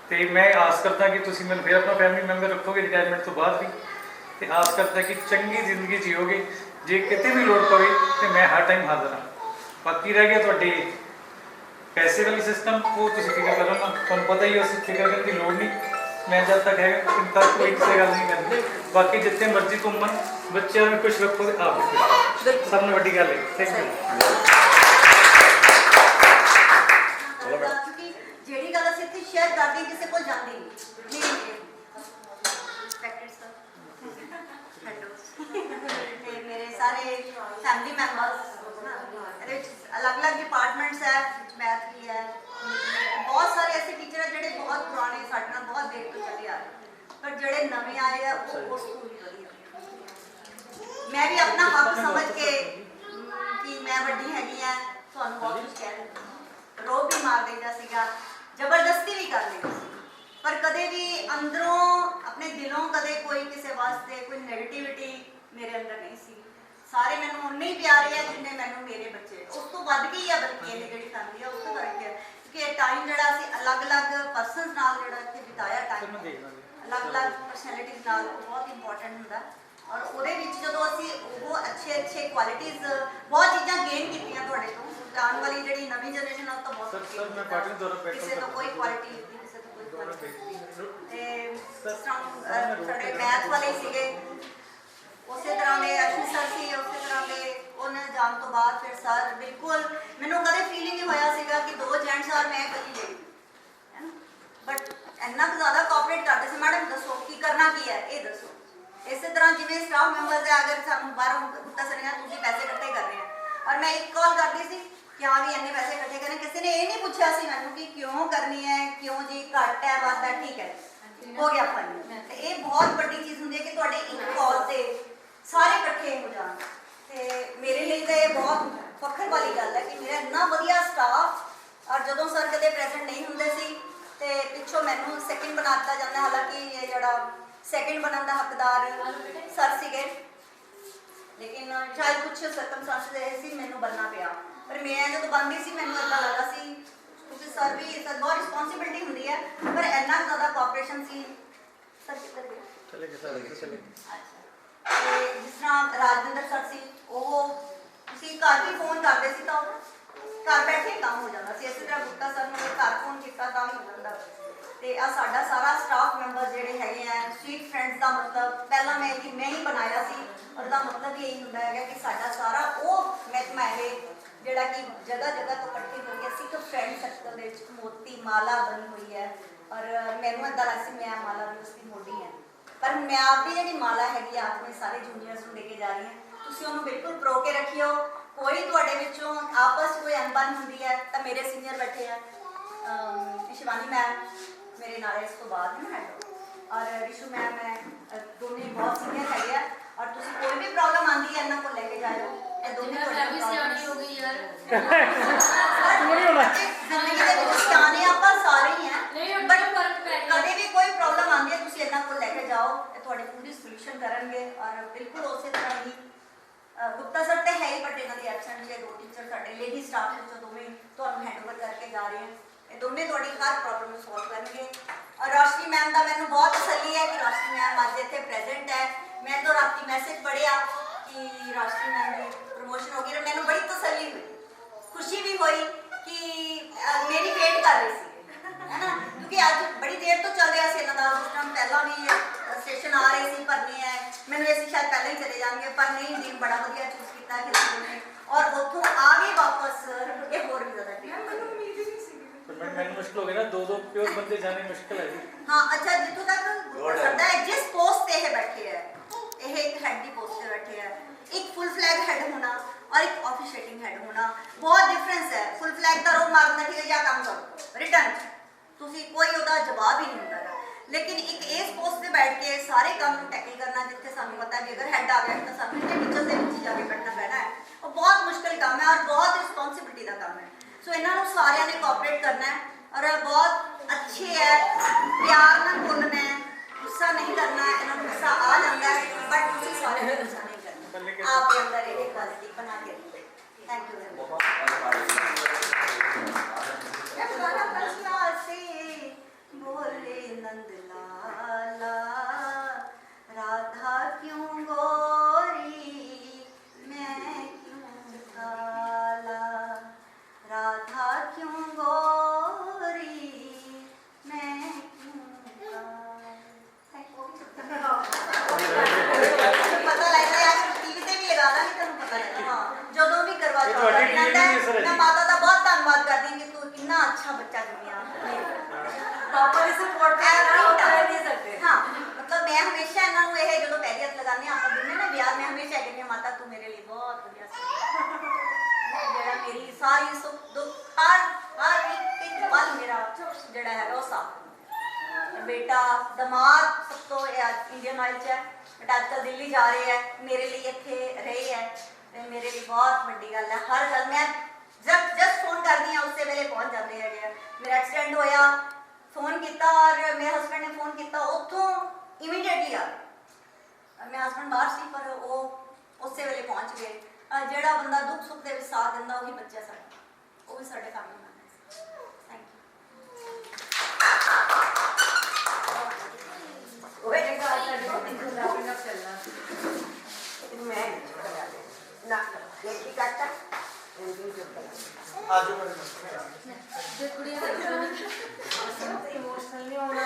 ਤੇ ਮੈਂ ਆਸ ਕਰਦਾ ਕਿ ਤੁਸੀਂ ਮੈਨੂੰ ਫਿਰ ਆਪਣਾ ਫੈਮਿਲੀ ਮੈਂਬਰ ਰੱਖੋਗੇ ਰਿਟਾਇਰਮੈਂਟ ਤੋਂ ਬਾਅਦ ਵੀ, ਤੇ ਆਸ ਕਰਦਾ ਕਿ ਚੰਗੀ ਜ਼ਿੰਦਗੀ ਜੀਓਗੇ। ਜੇ ਕਿਤੇ ਵੀ ਲੋੜ ਪਵੇ ਤੇ ਮੈਂ ਹਰ ਟਾਈਮ ਹਾਜ਼ਰ ਹਾਂ। ਬਾਕੀ ਰਹਿ ਗਿਆ ਤੁਹਾਡੇ ਪੈਸੇ ਵਾਲੀ ਸਿਸਟਮ, ਉਹ ਤੁਸੀਂ ਫਿਕਰ ਕਰੋ ਨਾ, ਤੁਹਾਨੂੰ ਪਤਾ ਹੀ ਅਸੀਂ ਫਿਕਰ ਕਰਨ ਦੀ ਲੋੜ ਨਹੀਂ। ਮੈਂ ਜਦ ਤੱਕ ਹੈਗਾ ਚਿੰਤਾ ਕੋਈ ਕਿਸੇ ਗੱਲ ਨਹੀਂ ਕਰਨੀ। ਬਾਕੀ ਜਿੱਥੇ ਮਰਜ਼ੀ ਘੁੰਮਣ, ਬੱਚਿਆਂ ਨੂੰ ਖੁਸ਼ ਰੱਖੋ ਤੇ ਆਪ ਵੀ ਖੁਸ਼, ਸਭ ਤੋਂ ਵੱਡੀ ਗੱਲ ਹੈ। Thank you. ਕਿਉਂਕਿ ਜਿਹੜੀ ਗੱਲ ਅਸੀਂ ਇੱਥੇ ਸ਼ੇਅਰ ਕਰਦੇ ਹਾਂ ਕਿਸੇ ਕੋਲ ਜਾਂਦੀ ਨਹੀਂ। ਤੇ ਮੇਰੇ ਸਾਰੇ ਫੈਮਿਲੀ ਮੈਂਬਰਸ ਇਹਦੇ ਵਿੱਚ ਅਲੱਗ-ਅਲੱਗ ਡਿਪਾਰਟਮੈਂਟਸ ਹੈ, ਮੈਥ ਵੀ ਹੈ, ਬਹੁਤ ਸਾਰੇ ਐਸੇ ਟੀਚਰ ਹੈ ਜਿਹੜੇ ਬਹੁਤ ਪੁਰਾਣੇ ਸਾਡੇ ਨਾਲ ਬਹੁਤ ਦੇਰ ਤੋਂ ਚੱਲੇ ਆ ਰਹੇ, ਪਰ ਜਿਹੜੇ ਨਵੇਂ ਆਏ ਆ ਉਹ ਸਕੂਲ ਵਧੀਆ। ਮੈਂ ਵੀ ਆਪਣਾ ਹੱਕ ਸਮਝ ਕੇ ਕਿ ਮੈਂ ਵੱਡੀ ਹੈਗੀ ਆ, ਤੁਹਾਨੂੰ ਬਹੁਤ ਕੁਝ ਕਹਿ ਦਿੰਦੀ, ਰੋਬ ਵੀ ਮਾਰ ਦਿੰਦਾ ਸੀਗਾ, ਜ਼ਬਰਦਸਤੀ ਵੀ ਕਰ ਦਿੰਦਾ ਸੀ, ਪਰ ਕਦੇ ਵੀ ਅੰਦਰੋਂ ਆਪਣੇ ਦਿਲੋਂ ਕਦੇ ਕੋਈ ਕਿਸੇ ਵਾਸਤੇ ਕੋਈ ਨੈਗੇਟਿਵਿਟੀ ਮੇਰੇ ਅੰਦਰ ਨਹੀਂ ਸੀ। ਸਾਰੇ ਮੈਨੂੰ ਉਨੇ ਹੀ ਪਿਆਰੇ ਆ ਜਿੰਨੇ ਮੈਨੂੰ ਮੇਰੇ ਬੱਚੇ, ਉਸ ਤੋਂ ਵੱਧ ਗਈ ਆ, ਬਲਕਿ ਇਹ ਜਿਹੜੀ ਫੈਮਿਲੀ ਆ ਉਸ ਤੋਂ ਵੱਧ ਗਿਆ, ਕਿਉਂਕਿ ਇਹ ਟਾਈਮ ਜਿਹੜਾ ਅਸੀਂ ਅਲੱਗ-ਅਲੱਗ ਪਰਸਨਸ ਨਾਲ ਜਿਹੜਾ ਇੱਥੇ ਬਿਤਾਇਆ ਟਾਈਮ, ਅਲੱਗ-ਅਲੱਗ ਪਰਸਨੈਲਿਟੀਜ਼ ਨਾਲ, ਉਹ ਬਹੁਤ ਇੰਪੋਰਟੈਂਟ ਹੁੰਦਾ। ਔਰ ਉਹਦੇ ਵਿੱਚ ਜਦੋਂ ਅਸੀਂ ਉਹ ਅੱਛੇ ਕੁਆਲਿਟੀਜ਼, ਬਹੁਤ ਚੀਜ਼ਾਂ ਗੇਨ ਕੀਤੀਆਂ ਤੁਹਾਡੇ ਤੋਂ, ਆਉਣ ਵਾਲੀ ਜਿਹੜੀ ਨਵੀਂ ਜਨਰੇਸ਼ਨ ਆ ਉਹ ਤਾਂ ਬਹੁਤ ਕਿਸੇ ਤੋਂ ਕੋਈ ਕੁਆਲਿਟੀ ਨਹੀਂ, ਕਿਸੇ ਤੋਂ ਕੋਈ ਕੁਆਲਿਟੀ। ਤੇ ਸਾਡੇ ਮੈਥ ਵਾਲੇ ਸੀਗੇ, ਉਸੇ ਤਰ੍ਹਾਂ ਦੇ ਅਸ਼ੂ ਸਰ ਸੀ, ਉਸੇ ਤਰ੍ਹਾਂ ਦੇ ਉਹਨਾਂ ਜਾਣ ਤੋਂ ਬਾਅਦ ਫਿਰ ਸਰ, ਬਿਲਕੁਲ ਮੈਨੂੰ ਕਦੇ ਫੀਲਿੰਗ ਨਹੀਂ ਹੋਇਆ ਸੀਗਾ ਕਿ ਦੋ ਜੈਂਟਸ ਔਰ ਮੈਂ ਇਕੱਲੀ ਲੇਡੀ, ਹੈ ਨਾ, ਬਟ ਇੰਨਾ ਕੁ ਜ਼ਿਆਦਾ ਕੋਆਪਰੇਟ ਕਰਦੇ ਸੀ। ਮੈਡਮ ਦੱਸੋ ਕੀ ਕਰਨਾ ਕੀ ਹੈ, ਇਹ ਦੱਸੋ। ਇਸੇ ਤਰ੍ਹਾਂ ਜਿਵੇਂ ਸਟਾਫ ਮੈਂਬਰਸ ਹੈ, ਅਗਰ ਸਾਨੂੰ ਬਾਹਰੋਂ ਗੁੱਟਾ ਸਰੀਆਂ ਤੁਸੀਂ ਪੈਸੇ ਇਕੱਠੇ ਕਰ ਰਹੇ ਆ, ਔਰ ਮੈਂ ਇੱਕ ਕਾਲ ਕਰਦੀ ਸੀ ਕਿ ਹਾਂ ਵੀ ਇੰਨੇ ਪੈਸੇ ਇਕੱਠੇ ਕਰਨੇ, ਕਿਸੇ ਨੇ ਇਹ ਨਹੀਂ ਪੁੱਛਿਆ ਸੀ ਮੈਨੂੰ ਕਿ ਕਿਉਂ ਕਰਨੀ ਹੈ, ਕਿਉਂ ਜੀ ਘੱਟ ਹੈ ਵੱਧ ਹੈ, ਠੀਕ ਹੈ ਹੋ ਗਿਆ ਫਾਈਨਲ। ਤੇ ਇਹ ਬਹੁਤ ਵੱਡੀ ਚੀਜ਼ ਹੁੰਦੀ ਹੈ ਕਿ ਤੁਹਾਡੇ ਇੱਕ ਕਾਲ ਤੇ ਸਾਰੇ ਇਕੱਠੇ ਹੋ ਜਾਣ, ਤੇ ਮੇਰੇ ਲਈ ਤਾਂ ਇਹ ਬਹੁਤ ਫਖਰ ਵਾਲੀ ਗੱਲ ਹੈ ਕਿ ਮੇਰਾ ਇੰਨਾ ਵਧੀਆ ਸਟਾਫ, ਔਰ ਜਦੋਂ ਸਰ ਕਦੇ ਪ੍ਰੈਜ਼ੈਂਟ ਨਹੀਂ ਹੁੰਦੇ ਸੀ ਤੇ ਪਿੱਛੋਂ ਮੈਨੂੰ ਸੈਕਿੰਡ ਬਣਾ ਦਿੱਤਾ ਜਾਂਦਾ, ਹਾਲਾਂਕਿ ਇਹ ਜਿਹੜਾ ਸੈਕਿੰਡ ਬਣਨ ਦਾ ਹੱਕਦਾਰ ਸਰ ਸੀਗੇ, ਲੇਕਿਨ ਸ਼ਾਇਦ ਕੁਝ ਸਰਕਮਸਟੈਂਸਸ ਇਹ ਸੀ ਮੈਨੂੰ ਬਣਨਾ ਪਿਆ। ਪਰ ਮੈਂ ਜਦੋਂ ਬਣਦੀ ਸੀ ਮੈਨੂੰ ਇੱਦਾਂ ਲੱਗਦਾ ਸੀ, ਕਿਉਂਕਿ ਸਰ ਵੀ ਸਰ ਬਹੁਤ ਰਿਸਪੌਂਸਿਬਿਲਿਟੀ ਹੁੰਦੀ ਹੈ, ਪਰ ਇੰਨਾ ਜ਼ਿਆਦਾ ਕੋਆਪਰੇਸ਼ਨ ਸੀ। ਸਰ ਕਿੱਧਰ ਗਏ? ਚਲੇ ਗਏ। ਤੇ ਜਿਸ ਤਰ੍ਹਾਂ ਰਾਜਵਿੰਦਰ ਸਰ ਸੀ, ਉਹ ਤੁਸੀਂ ਘਰ ਵੀ ਫੋਨ ਕਰਦੇ ਸੀ ਤਾਂ ਉਹ ਘਰ ਬੈਠੇ ਕੰਮ ਹੋ ਜਾਂਦਾ ਸੀ। ਇਸੇ ਤਰ੍ਹਾਂ ਗੁਪਤਾ ਸਰ ਨੂੰ ਘਰ ਫੋਨ ਕੀਤਾ ਤਾਂ ਵੀ ਹੋ ਜਾਂਦਾ। ਤੇ ਆ ਸਾਡਾ ਸਾਰਾ ਸਟਾਫ ਮੈਂਬਰ ਜਿਹੜੇ ਹੈਗੇ ਆ, ਸਵੀਟ ਫਰੈਂਡਸ ਦਾ ਮਤਲਬ ਪਹਿਲਾਂ ਮੈਂ ਹੀ ਬਣਾਇਆ ਸੀ, ਔਰ ਉਹਦਾ ਮਤਲਬ ਹੀ ਇਹੀ ਹੁੰਦਾ ਹੈਗਾ ਕਿ ਸਾਡਾ ਸਾਰਾ ਉਹ ਮਹਿਕਮਾ ਹੈ ਜਿਹੜਾ ਕਿ ਜਗ੍ਹਾ ਜਗ੍ਹਾ ਤੋਂ ਇਕੱਠੇ ਹੋ ਕੇ ਅਸੀਂ ਇੱਕ ਫਰੈਂਡ ਸਰਕਲ ਦੇ ਵਿੱਚ ਮੋਤੀ ਮਾਲਾ ਬਣੀ ਹੋਈ ਹੈ ਔਰ ਮੈਨੂੰ ਇੱਦਾਂ ਲੱਗਦਾ ਸੀ ਮੈਂ ਮਾਲਾ ਵੀ ਉਸਦੀ ਮੋਢੀ ਹੈ, ਪਰ ਮੈਂ ਆਪਦੀ ਜਿਹੜੀ ਮਾਲਾ ਹੈਗੀ ਆ ਆਪਣੇ ਸਾਰੇ ਜੂਨੀਅਰਸ ਨੂੰ ਲੈ ਕੇ ਜਾ ਰਹੀ ਹਾਂ। ਤੁਸੀਂ ਉਹਨੂੰ ਬਿਲਕੁਲ ਪਰੋ ਕੇ ਰੱਖਿਓ। ਕੋਈ ਤੁਹਾਡੇ ਵਿੱਚੋਂ ਆਪਸ ਕੋਈ ਅਣਬਣ ਹੁੰਦੀ ਹੈ ਤਾਂ ਮੇਰੇ ਸੀਨੀਅਰ ਬੈਠੇ ਆ, ਸ਼ਿਵਾਨੀ ਮੈਮ ਮੇਰੇ ਨਾਲ ਇਸ ਤੋਂ ਬਾਅਦ ਹੈ ਨਾ ਹੈਡ, ਔਰ ਰਿਸ਼ੂ ਮੈਮ ਹੈ, ਦੋਨੇ ਬਹੁਤ ਸੀਨੀਅਰ ਹੈਗੇ ਆ। ਔਰ ਤੁਸੀਂ ਕੋਈ ਵੀ ਪ੍ਰੋਬਲਮ ਆਉਂਦੀ ਹੈ ਇਹਨਾਂ ਕੋਲ ਲੈ ਕੇ ਜਾਇਓ। ਇਹ ਦੋਨੇ ਮੈਂ ਵੀ ਸਿਆਣੀ ਹੋ ਗਈ ਯਾਰ। ਜ਼ਿੰਦਗੀ ਦੇ ਵਿੱਚ ਸਿਆਣੇ ਆਪਾਂ ਸਾਰੇ ਹੀ ਨਹੀਂ, ਆ, ਹੁਣ ਬਟ ਮੈਨੂੰ ਫਰਕ ਪੈ ਗਿਆ। ਕਦੇ ਵੀ ਕੋਈ ਪ੍ਰੋਬਲਮ ਆਉਂਦੀ ਹੈ ਤੁਸੀਂ ਇਹਨਾਂ ਕੋਲ ਲੈ ਕੇ ਜਾਓ, ਇਹ ਤੁਹਾਡੀ ਪੂਰੀ ਸੋਲੂਸ਼ਨ ਕਰਨਗੇ। ਔਰ ਬਿਲਕੁਲ ਉਸੇ ਤਰ੍ਹਾਂ ਹੀ ਗੁਪਤਾ ਸਰ ਤੇ ਹੈ ਹੀ, ਬਟ ਇਹਨਾਂ ਦੀ ਐਬਸੈਂਟ ਜੇ 2 ਟੀਚਰ ਸਾਡੇ ਲੇਡੀ ਸਟਾਫ ਵਿੱਚੋਂ ਦੋਵੇਂ ਤੁਹਾਨੂੰ ਹੈਂਡਓਵਰ ਕਰਕੇ ਜਾ ਰਹੇ ਹਨ। ਇਹ ਦੋਨੇ ਤੁਹਾਡੀ ਹਰ ਪ੍ਰੋਬਲਮ ਨੂੰ ਸੋਲਵ ਕਰਨਗੇ। ਔਰ ਰੋਸ਼ਨੀ ਮੈਮ ਦਾ ਮੈਨੂੰ ਬਹੁਤ ਤਸੱਲੀ ਹੈ ਕਿ ਰੋਸ਼ਨੀ ਮੈਮ ਅੱਜ ਇੱਥੇ ਪ੍ਰੈਜ਼ੈਂਟ ਹੈ। ਮੈਂ ਤਾਂ ਰਾਤੀ ਮੈਸੇਜ ਪੜ੍ਹਿਆ ਕਿ ਰੋਸ਼ਨੀ ਮੈਮ ਦੀ ਪ੍ਰਮੋਸ਼ਨ ਹੋ ਗਈ, और ਮੈਨੂੰ ਬੜੀ ਤਸੱਲੀ ਹੋਈ, खुशी भी हुई कि मेरी वेट कर रही थी, है ना, क्योंकि आज बड़ी देर तो चल रहा है इन्हों का सिस्टम। पहला भी स्टेशन आ रहे थे भरने है, मैंने ऐसी शायद पहले ही चले जाएंगे, पर नहीं दिन बड़ा वधिया चूज किया खिलाड़ी ने, और उतों आ गए वापस ये होर भी ज़्यादा ਮੈਨੂੰ ਮੁਸ਼ਕਲ ਹੋ ਗਿਆ ਨਾ, 2 ਪਿਓਰ ਬੰਦੇ ਜਾਣੇ ਮੁਸ਼ਕਲ ਹੈ ਜੀ। हाँ अच्छा, जितों तक सकता है जिस पोस्ट पे ये बैठे है, ये एक हेड की पोस्ट पे बैठे है, एक फुल फ्लैग हेड होना और एक ऑफिशिएटिंग हेड होना बहुत डिफरेंस है। फुल फ्लैग का रोल मारना ठीक है या काम करो रिटर्न ਤੁਸੀਂ ਕੋਈ ਉਹਦਾ ਜਵਾਬ ਹੀ ਨਹੀਂ ਹੁੰਦਾ ਹੈ, ਲੇਕਿਨ ਇੱਕ ਇਸ ਪੋਸਟ ਤੇ ਬੈਠ ਕੇ ਸਾਰੇ ਕੰਮ ਨੂੰ ਟੈਕਲ ਕਰਨਾ, ਜਿੱਥੇ ਸਾਨੂੰ ਪਤਾ ਹੈ ਕਿ ਅਗਰ ਹੈਡ ਆ ਗਿਆ ਤਾਂ ਸਾਨੂੰ ਇਹ ਟੀਚਰ ਦੇ ਵਿੱਚ ਜਾ ਕੇ ਬੈਠਣਾ ਪੈਣਾ ਹੈ, ਉਹ ਬਹੁਤ ਮੁਸ਼ਕਿਲ ਕੰਮ ਹੈ ਔਰ ਬਹੁਤ ਰਿਸਪੌਂਸਿਬਿਲਿਟੀ ਦਾ ਕੰਮ ਹੈ। ਸੋ ਇਹਨਾਂ ਨੂੰ ਸਾਰਿਆਂ ਨੇ ਕੋਆਪਰੇਟ ਕਰਨਾ ਹੈ ਔਰ ਬਹੁਤ ਅੱਛੇ ਹੈ, ਪਿਆਰ ਨਾਲ ਬੋਲਣਾ ਹੈ, ਗੁੱਸਾ ਨਹੀਂ ਕਰਨਾ ਹੈ। ਇਹਨਾਂ ਨੂੰ ਗੁੱਸਾ ਆ ਜਾਂਦਾ ਹੈ ਬਟ ਤੁਸੀਂ ਸਾਰਿਆਂ ਨੇ ਗੁੱਸਾ ਨਹੀਂ ਕਰਨਾ, ਆਪਦੇ ਅੰਦਰ ਇਹ ਕੁਆਲਿਟੀ ਬਣਾ ਕੇ ਰੱਖੋ। Thank you very much. बोले नंद लाला राधा क्यों गोरी मैं क्यों काला, राधा क्यों गोरी मैं क्यों काला। पता लगता है टीवी ते भी लगा दा नहीं तेन पता लगता। हाँ जो भी करवा मैं माता का बहुत धन्यवाद कर दी कि तू इतना अच्छा बच्चा दुनिया प्रॉपर सपोर्ट नहीं सकते। हाँ मतलब मैं हमेशा इन्हों को यह जो पैरी हथ लगाने आप दोनों ना ब्याह मैं हमेशा कहती माता तू मेरे लिए बहुत बढ़िया जरा मेरी सारी सुख दुख हर एक पल मेरा जड़ा है वो साथ। बेटा दमाद सब तो इंडियन ऑयल च है बट आजकल दिल्ली जा रहे हैं, मेरे लिए इतने रहे है, मेरे लिए बहुत बड़ी गल है। हर गल मैं जस्ट फोन करनी है उस वेले पहुंच जाते हैं। मेरा एक्सीडेंट होया फोन किया और मेरे हस्बैंड ने फोन किया, उतों इमीडिएटली आ गए। मेरा हस्बैंड बाहर सी पर वो उस वेले पहुंच गए। जेड़ा बंदा दुख सुख के साथ दिंदा वही बच्चा साडा, वो भी साडे फैमिली मैंबर। थैंक इमोशनल नहीं होना।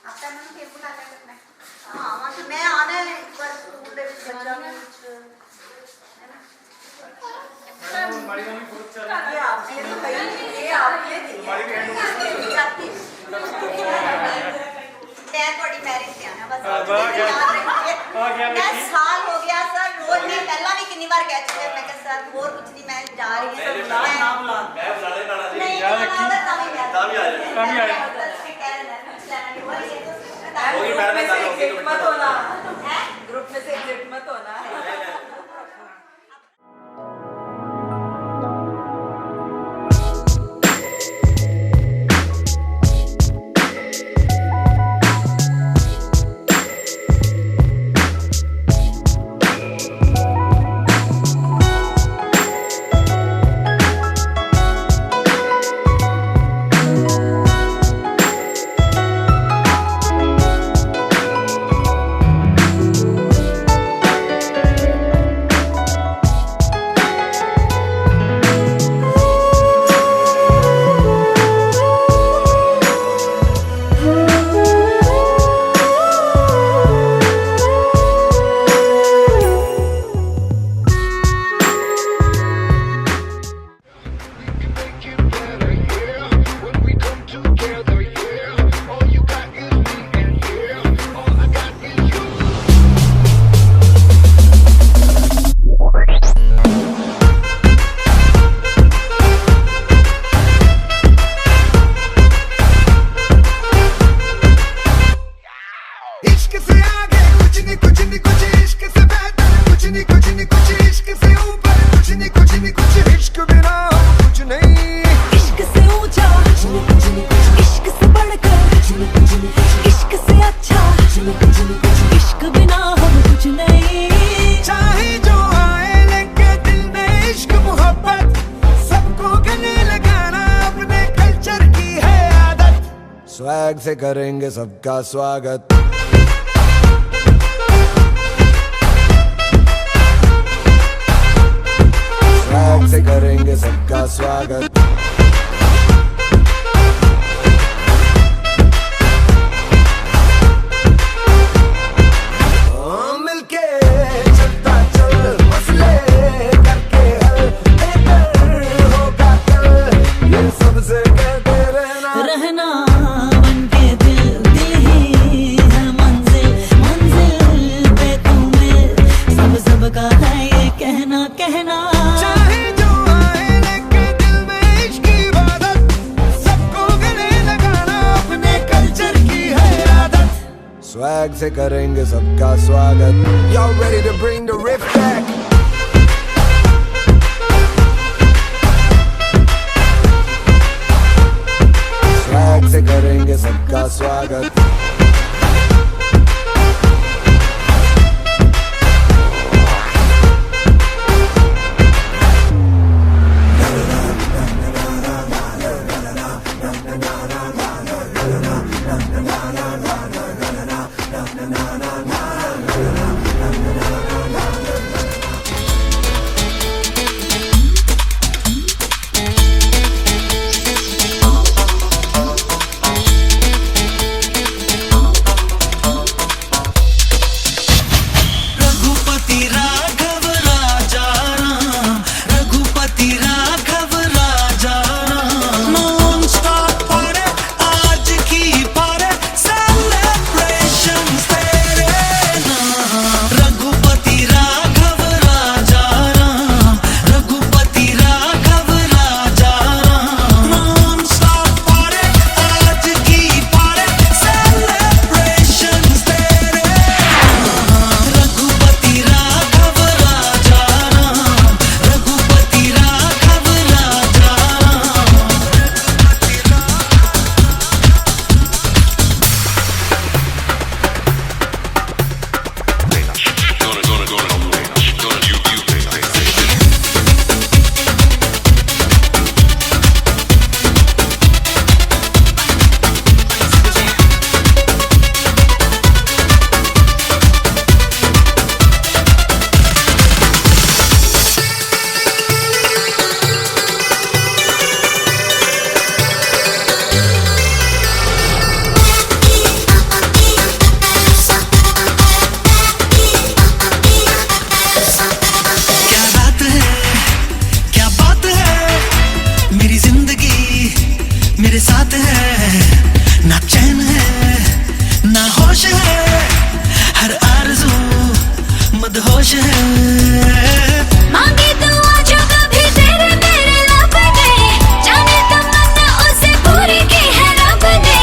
आपका मन फिर बुला कर करना है। हाँ मैं आना है एक बार स्कूल दे विच बच्चा के विच है ना। मारी मम्मी बहुत चल ये आपने तो कही, ये आपने दी है। मारी बहन मैं थोड़ी मैरिज से आना बस आ गया मैं साल हो गया सर, रोज मैं पहला भी कितनी बार कह चुके मैं कि सर और कुछ नहीं, मैं जा रही हूं। मैं बुलाने वाला जी नहीं यार बुलाना रखी। तभी मैं तभी आ जाए। तभी आ जाए। बस कह रहे हैं कुछ लेना नहीं होगी वही मैडम ने कहा ग्रुप में से एग्जिट मत होना, है ग्रुप में से एग्जिट मत होना। इश्क बिना कुछ नहीं। इश्क से ऊंचा, इश्क से बढ़कर, इश्क से अच्छा, इश्क बिना हम कुछ नहीं। चाहे जो आए लेके दिल में इश्क मोहब्बत, सबको गले लगाना अपने कल्चर की है आदत। स्वैग से करेंगे सबका स्वागत। स्वैग से करेंगे सबका स्वागत। मिलके चलता चल, मसले करके हल, बेहतर होगा कल, ये सबसे कहते रहना। रहना बनके दिल, दिल ही है मंजिल, मंजिल पे तुम्हें सब सबका है ये कहना, कहना। चाहे जो आए लेके दिल में इश्क की इबादत, सबको गले लगाना अपने कल्चर की है आदत। स्वैग से करेंगे सबका स्वागत। Y'all ready to bring the riff back? Swag से करेंगे सबका स्वागत। रघुपति राघव राजा राम, रघुपति राघव राजा राम। नॉन स्टॉप पारे आज की पारे, सेलिब्रेशंस तेरे नाम। रघुपति राघव राजा राम, रघुपति राघव राजा राम। नॉन स्टॉप पारे आज की पारे, सेलिब्रेशंस तेरे नाम। रघुपति राघव राजा राम, रघुपति राघव राजा क्या बात है, मेरी जिंदगी मेरे साथ है। ना चैन है ना होश है, हर आरज़ू मदहोश है। मांगी तो आजो कभी तेरे मेरे लब ने, जाने तमन्ना उसे पूरी की है रब ने।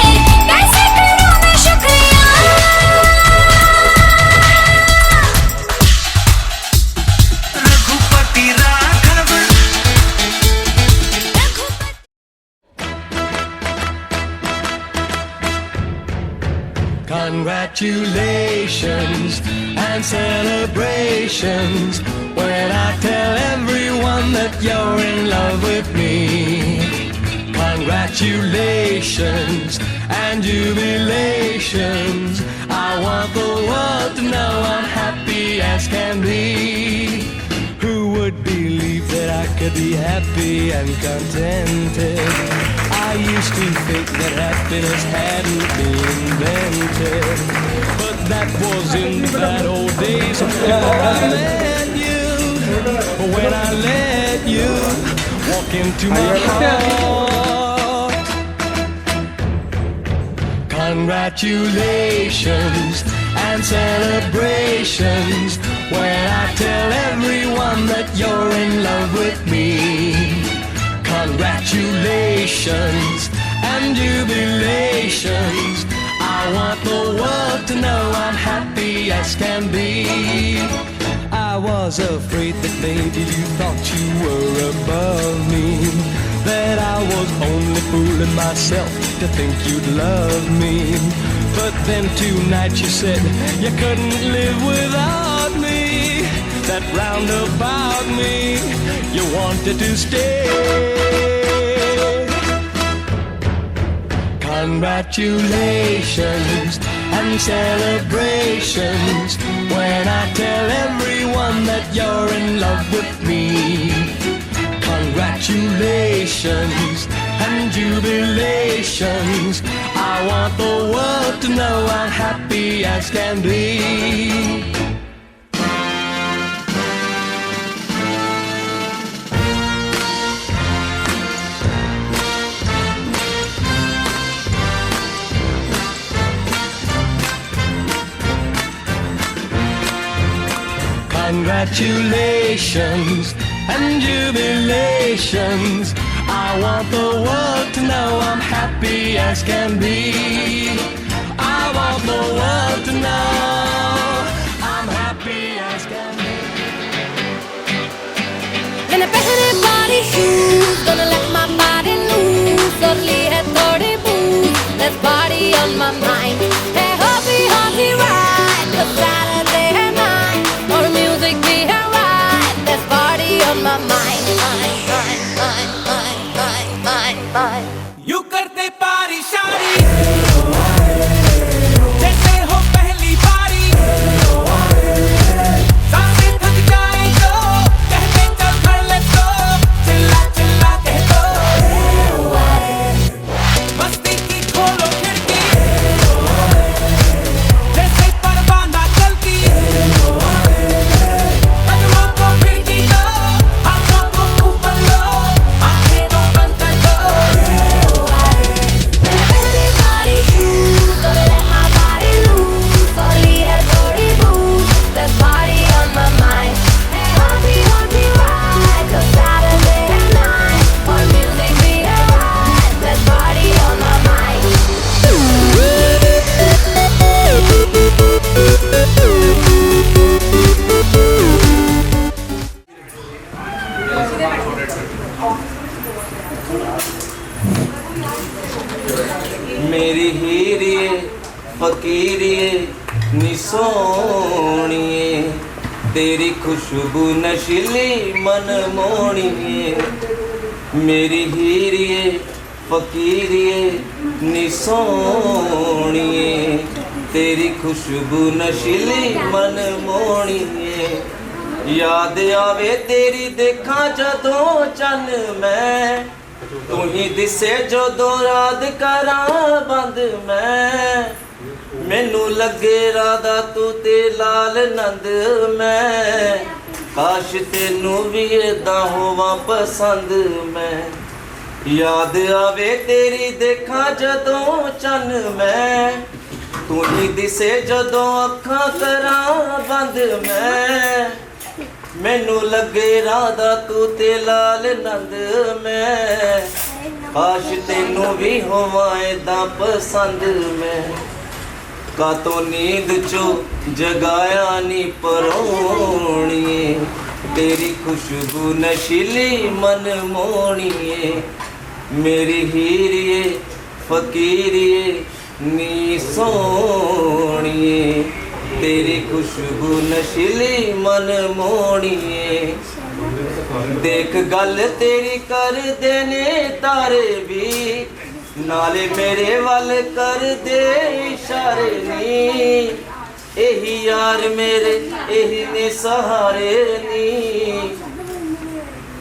कैसे करूं मैं शुक्रिया, Raghupati Raghav. Congratulations and celebrations when I tell everyone that you're in love with me. Congratulations and jubilations. I want the world to know I'm happy as can be. Who would believe that I could be happy and contented? I used to think that happiness hadn't been invented, but that was in the bad old days before I met you. When I let you walk into my heart. Congratulations and celebrations when I tell everyone that you're in love with me. Congratulations and jubilations. I want the world to know I'm happy as can be. I was afraid that maybe you thought you were above me, that I was only fooling myself to think you'd love me. But then tonight you said you couldn't live without me, that round about me you wanted to stay. Congratulations and celebrations when I tell everyone that you're in love with me. Congratulations and jubilations, I want the world to know I'm happy as can be. Congratulations and jubilations, I want the world to know I'm happy as can be. I want the world to know I'm happy as can be. मैंने पहने बारी shoes, gonna let my body loose. कर ली है थोड़ी booze, there's party on my mind. Hey hobby hobby ride, the Saturday night, or music be alright. There's party on my mind, mind. You करते पारी शारी जैसे हो पहली बारी, सांसें थक जाए तो कहते चल घर let's go, चिल्ला चिल्ला कह दो मस्ती की खोलो खिड़की, जैसे परवाना चलती कदमों को फिरकी लो, हाथों को ऊपर लो, आंखें तो बंद कर दो. Everybody shoes, gonna let my body loose. कर ली है थोड़ी booze, there's party on my mind. Hey hobby hobby ride, the Saturday night, or music be alright. There's party on my mind. मेरी हीरिए फकीरिए नी सोहणिए, तेरी खुशबू नशीली मन मोहणिए. मेरी हीरिए फकीरिए नी सोहणिए, तेरी खुशबू नशीली मन मोहणिए. याद आवे तेरी देखा जदों चन मैं, तू ही दिसे जदों रात करां बंद मैं. मैनू लगे राधा तू ते लाल नंद मैं, काश तेनू भी इदां होवां पसंद मैं. याद आवे तेरी देखा जदों चन मैं, तू ही दिसे जदों अखां करां बंद मैं. मैनू लगे राधा तू ते लाल नंद मैं, काश तेनू भी होवां इदां पसंद मैं. कातों नींद चो जगाया नी परोणिए, तेरी खुशबू नशीली मन मोहणिए. मेरी हीरिए फकीरिए नी सोहणिए, तेरी खुशबू नशीली मन मोहणिए. देख गल तेरी कर देने तारे भी, नाले मेरे वल कर दे इशारे नी. एही यार मेरे एही ने सहारे नी,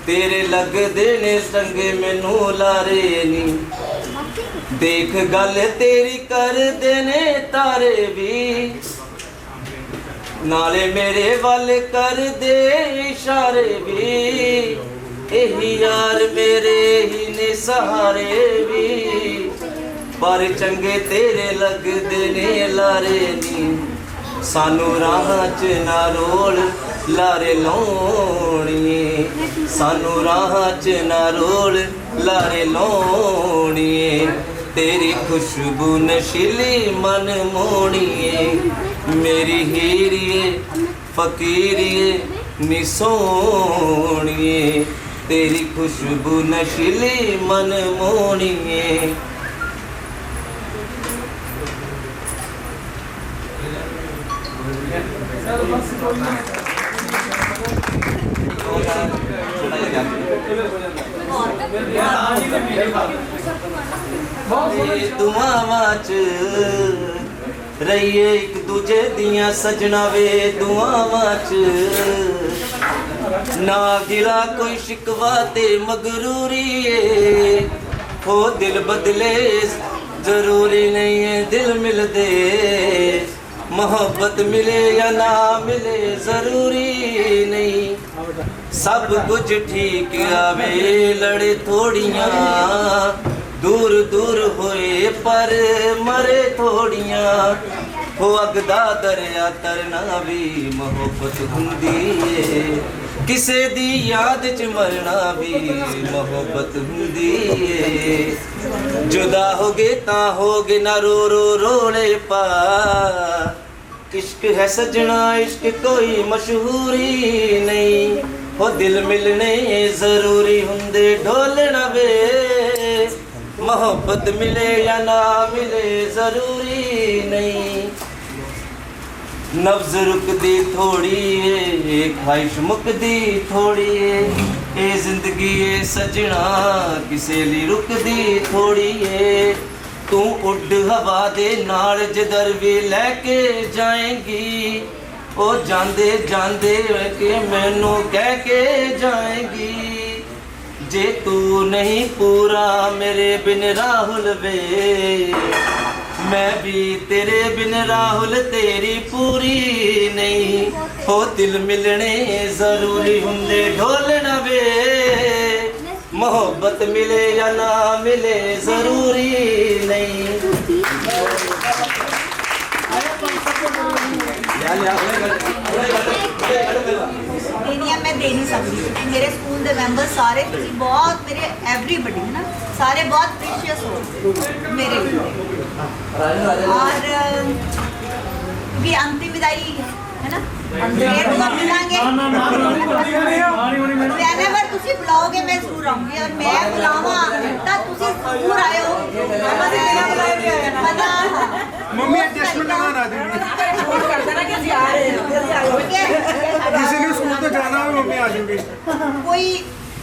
तेरे लगदे ने संगे मैनू लारे नी. देख गल तेरी कर देने तारे भी, नाले मेरे वल कर दे इशारे भी. एही यार मेरे ही ने सहारे भी, पर चंगे तेरे लगदे ने लारे नी. सानू राहां च ना रोल लारे लाउणिए, सानू राहां च ना रोल लारे लाउणिए. तेरी खुशबू नशीली मन मोहणिए. मेरी हीरिए फकीरिए नी सोहणिए तेरी खुशबू नशीली मन मोहणिए। दुआवां च रहिए एक दूजे दियां सजना वे दुआवां च ना गिला कोई शिकवा ते मगरूरी हो दिल बदले जरूरी नहीं है दिल मिलदे मोहब्बत मिले या ना मिले जरूरी नहीं सब कुछ ठीक आवे लड़े थोड़ियां दूर दूर होए पर मरे थोड़ियां हो अगदा दरिया तरना भी मोहब्बत हुंदी है किसे दी याद च मरना भी मोहब्बत हुंदी है जुदा होगे तां होगे ना रो रो रोले पा इश्क है सजना इश्क कोई मशहूरी नहीं हो दिल मिलने जरूरी हुंदे ढोलना वे मोहब्बत मिले या ना मिले जरूरी नहीं नब्ज रुकदी थोड़ी है ख्वाहिश मुकदी थोड़ी है ये जिंदगी है सजना किसे ली रुकदी थोड़ी है तू उड़ हवा दे नाल जिधर भी लेके जाएंगी ओ जांदे जांदे के मैनू कह के जाएंगी जे तू नहीं पूरा मेरे बिन राहुल वे मैं भी तेरे बिन राहुल तेरी पूरी नहीं हो दिल मिलने जरूरी हुंदे ढोलना वे मोहब्बत मिले या ना मिले जरूरी नहीं देनिया मैं दे नहीं सकती मेरे स्कूल के मैंबर सारे तुसी बहुत मेरे एवरीबडी है ना सारे बहुत प्रीशियस हो मेरे और क्योंकि अंतिम विदाई है ना फिर तो मिलांगे whenever तुसी बुलाओगे मैं जरूर आऊंगी और मैं बुलावा तो तुसी जरूर आयो मम्मी एडजस्टमेंट लगाना देंगी फोन कर देना कि जी आ रहे हैं किसी ने स्कूल तो जाना है मम्मी आ जाएंगी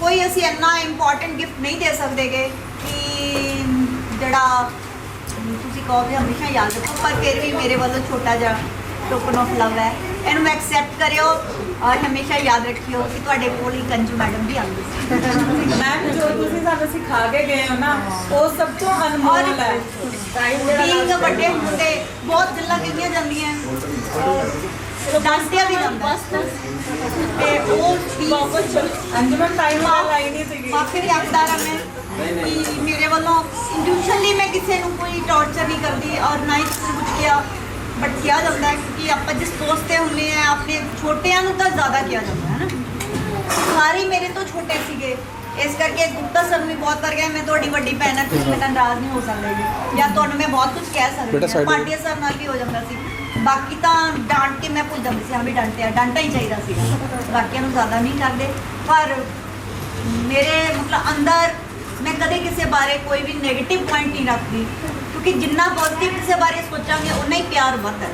कोई ਅਸੀਂ ਇੰਨਾ ਇੰਪੋਰਟੈਂਟ ਗਿਫਟ ਨਹੀਂ ਦੇ ਸਕਦੇਗੇ ਕਿ ਜਿਹੜਾ ਤੁਸੀਂ ਕਹੋਗੇ ਹਮੇਸ਼ਾ ਯਾਦ ਰੱਖੋ ਪਰ ਫਿਰ ਵੀ ਮੇਰੇ ਵੱਲੋਂ ਛੋਟਾ ਜਿਹਾ ਟੋਕਨ ਆਫ ਲਵ ਹੈ ਇਹਨੂੰ ਐਕਸੈਪਟ ਕਰਿਓ ਔਰ ਹਮੇਸ਼ਾ ਯਾਦ ਰੱਖਿਓ ਕਿ ਤੁਹਾਡੇ ਕੋਲ ਹੀ ਕੰਜੂ ਮੈਡਮ ਵੀ ਆਉਂਦੀ ਸੀ ਮੈਮ ਜੋ ਤੁਸੀਂ ਸਾਨੂੰ ਸਿਖਾ ਕੇ ਗਏ ਹੋ ਨਾ ਉਹ ਸਭ ਤੋਂ ਅਨਮੋਲ ਹੈ ਬੀਇੰਗ ਵੱਡੇ ਹੁੰਦੇ ਬਹੁਤ ਗੱਲਾਂ ਕਹੀਆਂ ਜਾਂਦੀਆਂ ਦੱਸਦਿਆ ਵੀ ਜਾਂਦਾ ਤੇ ਉਹ ਅੰਜਮਨ ਟਾਈਮ ਨਾਲ ਆਈ ਨਹੀਂ ਸੀਗੀ ਕਾਫੀ ਹੱਕਦਾਰ ਹਾਂ ਮੈਂ ਕਿ ਮੇਰੇ ਵੱਲੋਂ ਇੰਟੈਂਸ਼ਨਲੀ ਮੈਂ ਕਿਸੇ ਨੂੰ ਕੋਈ ਟੌਰਚਰ ਨਹੀਂ ਕਰਦੀ ਔਰ ਨਾ ਹੀ ਕਿਸੇ ਨੂੰ ਕੁਝ ਕਿਹਾ ਬਟ ਕਿਹਾ ਜਾਂਦਾ ਹੈ ਕਿ ਆਪਾਂ ਜਿਸ ਦੋਸਤ ਤੇ ਹੁੰਦੇ ਆ ਆਪਣੇ ਛੋਟਿਆਂ ਨੂੰ ਤਾਂ ਜ਼ਿਆਦਾ ਕਿਹਾ ਜਾਂਦਾ ਹੈ ਨਾ ਸਾਰੇ ਮੇਰੇ ਤੋਂ ਛੋਟੇ ਸੀਗੇ ਇਸ ਕਰਕੇ ਗੁਪਤਾ ਸਰ ਵੀ ਬਹੁਤ ਕਰ ਗਿਆ ਮੈਂ ਤੁਹਾਡੀ ਵੱਡੀ ਭੈਣ ਹਾਂ ਤੁਸੀਂ ਮੇਰੇ ਨਾਲ ਨਾਰਾਜ਼ ਨਹੀਂ ਹੋ ਸਕਦੇ ਜਾਂ ਤੁਹਾਨੂੰ ਮੈਂ ਬਹੁਤ ਕੁਝ ਕਹਿ ਸਕਦੀ ਹਾਂ ਪਾਟਿਆ ਸਰ ਨਾਲ ਵੀ ਹੋ ਜਾਂਦਾ ਸੀ ਬਾਕੀ ਤਾਂ ਡਾਂਟ ਕੇ ਮੈਂ ਭੁੱਲ ਜਾਂਦੀ ਸੀ ਹਾਂ ਵੀ ਡਾਂਟਿਆ ਡਾਂਟਾ ਹੀ ਚਾਹੀਦਾ ਸੀ ਬਾਕੀਆਂ ਨੂੰ ਜ਼ਿਆਦਾ ਨਹੀਂ ਕਰਦੇ ਪਰ ਮੇਰੇ ਮਤਲਬ ਅੰਦਰ ਮੈਂ ਕਦੇ ਕਿਸੇ ਬਾਰੇ ਕੋਈ ਵੀ ਨੈਗੇਟਿਵ ਪੁਆਇੰਟ ਨਹੀਂ ਰੱਖਦੀ ਕਿਉਂਕਿ ਜਿੰਨਾ ਪੋਜ਼ਿਟਿਵ ਕਿਸੇ ਬਾਰੇ ਸੋਚਾਂਗੇ ਉਨਾ ਹੀ ਪਿਆਰ ਵੱਧਦਾ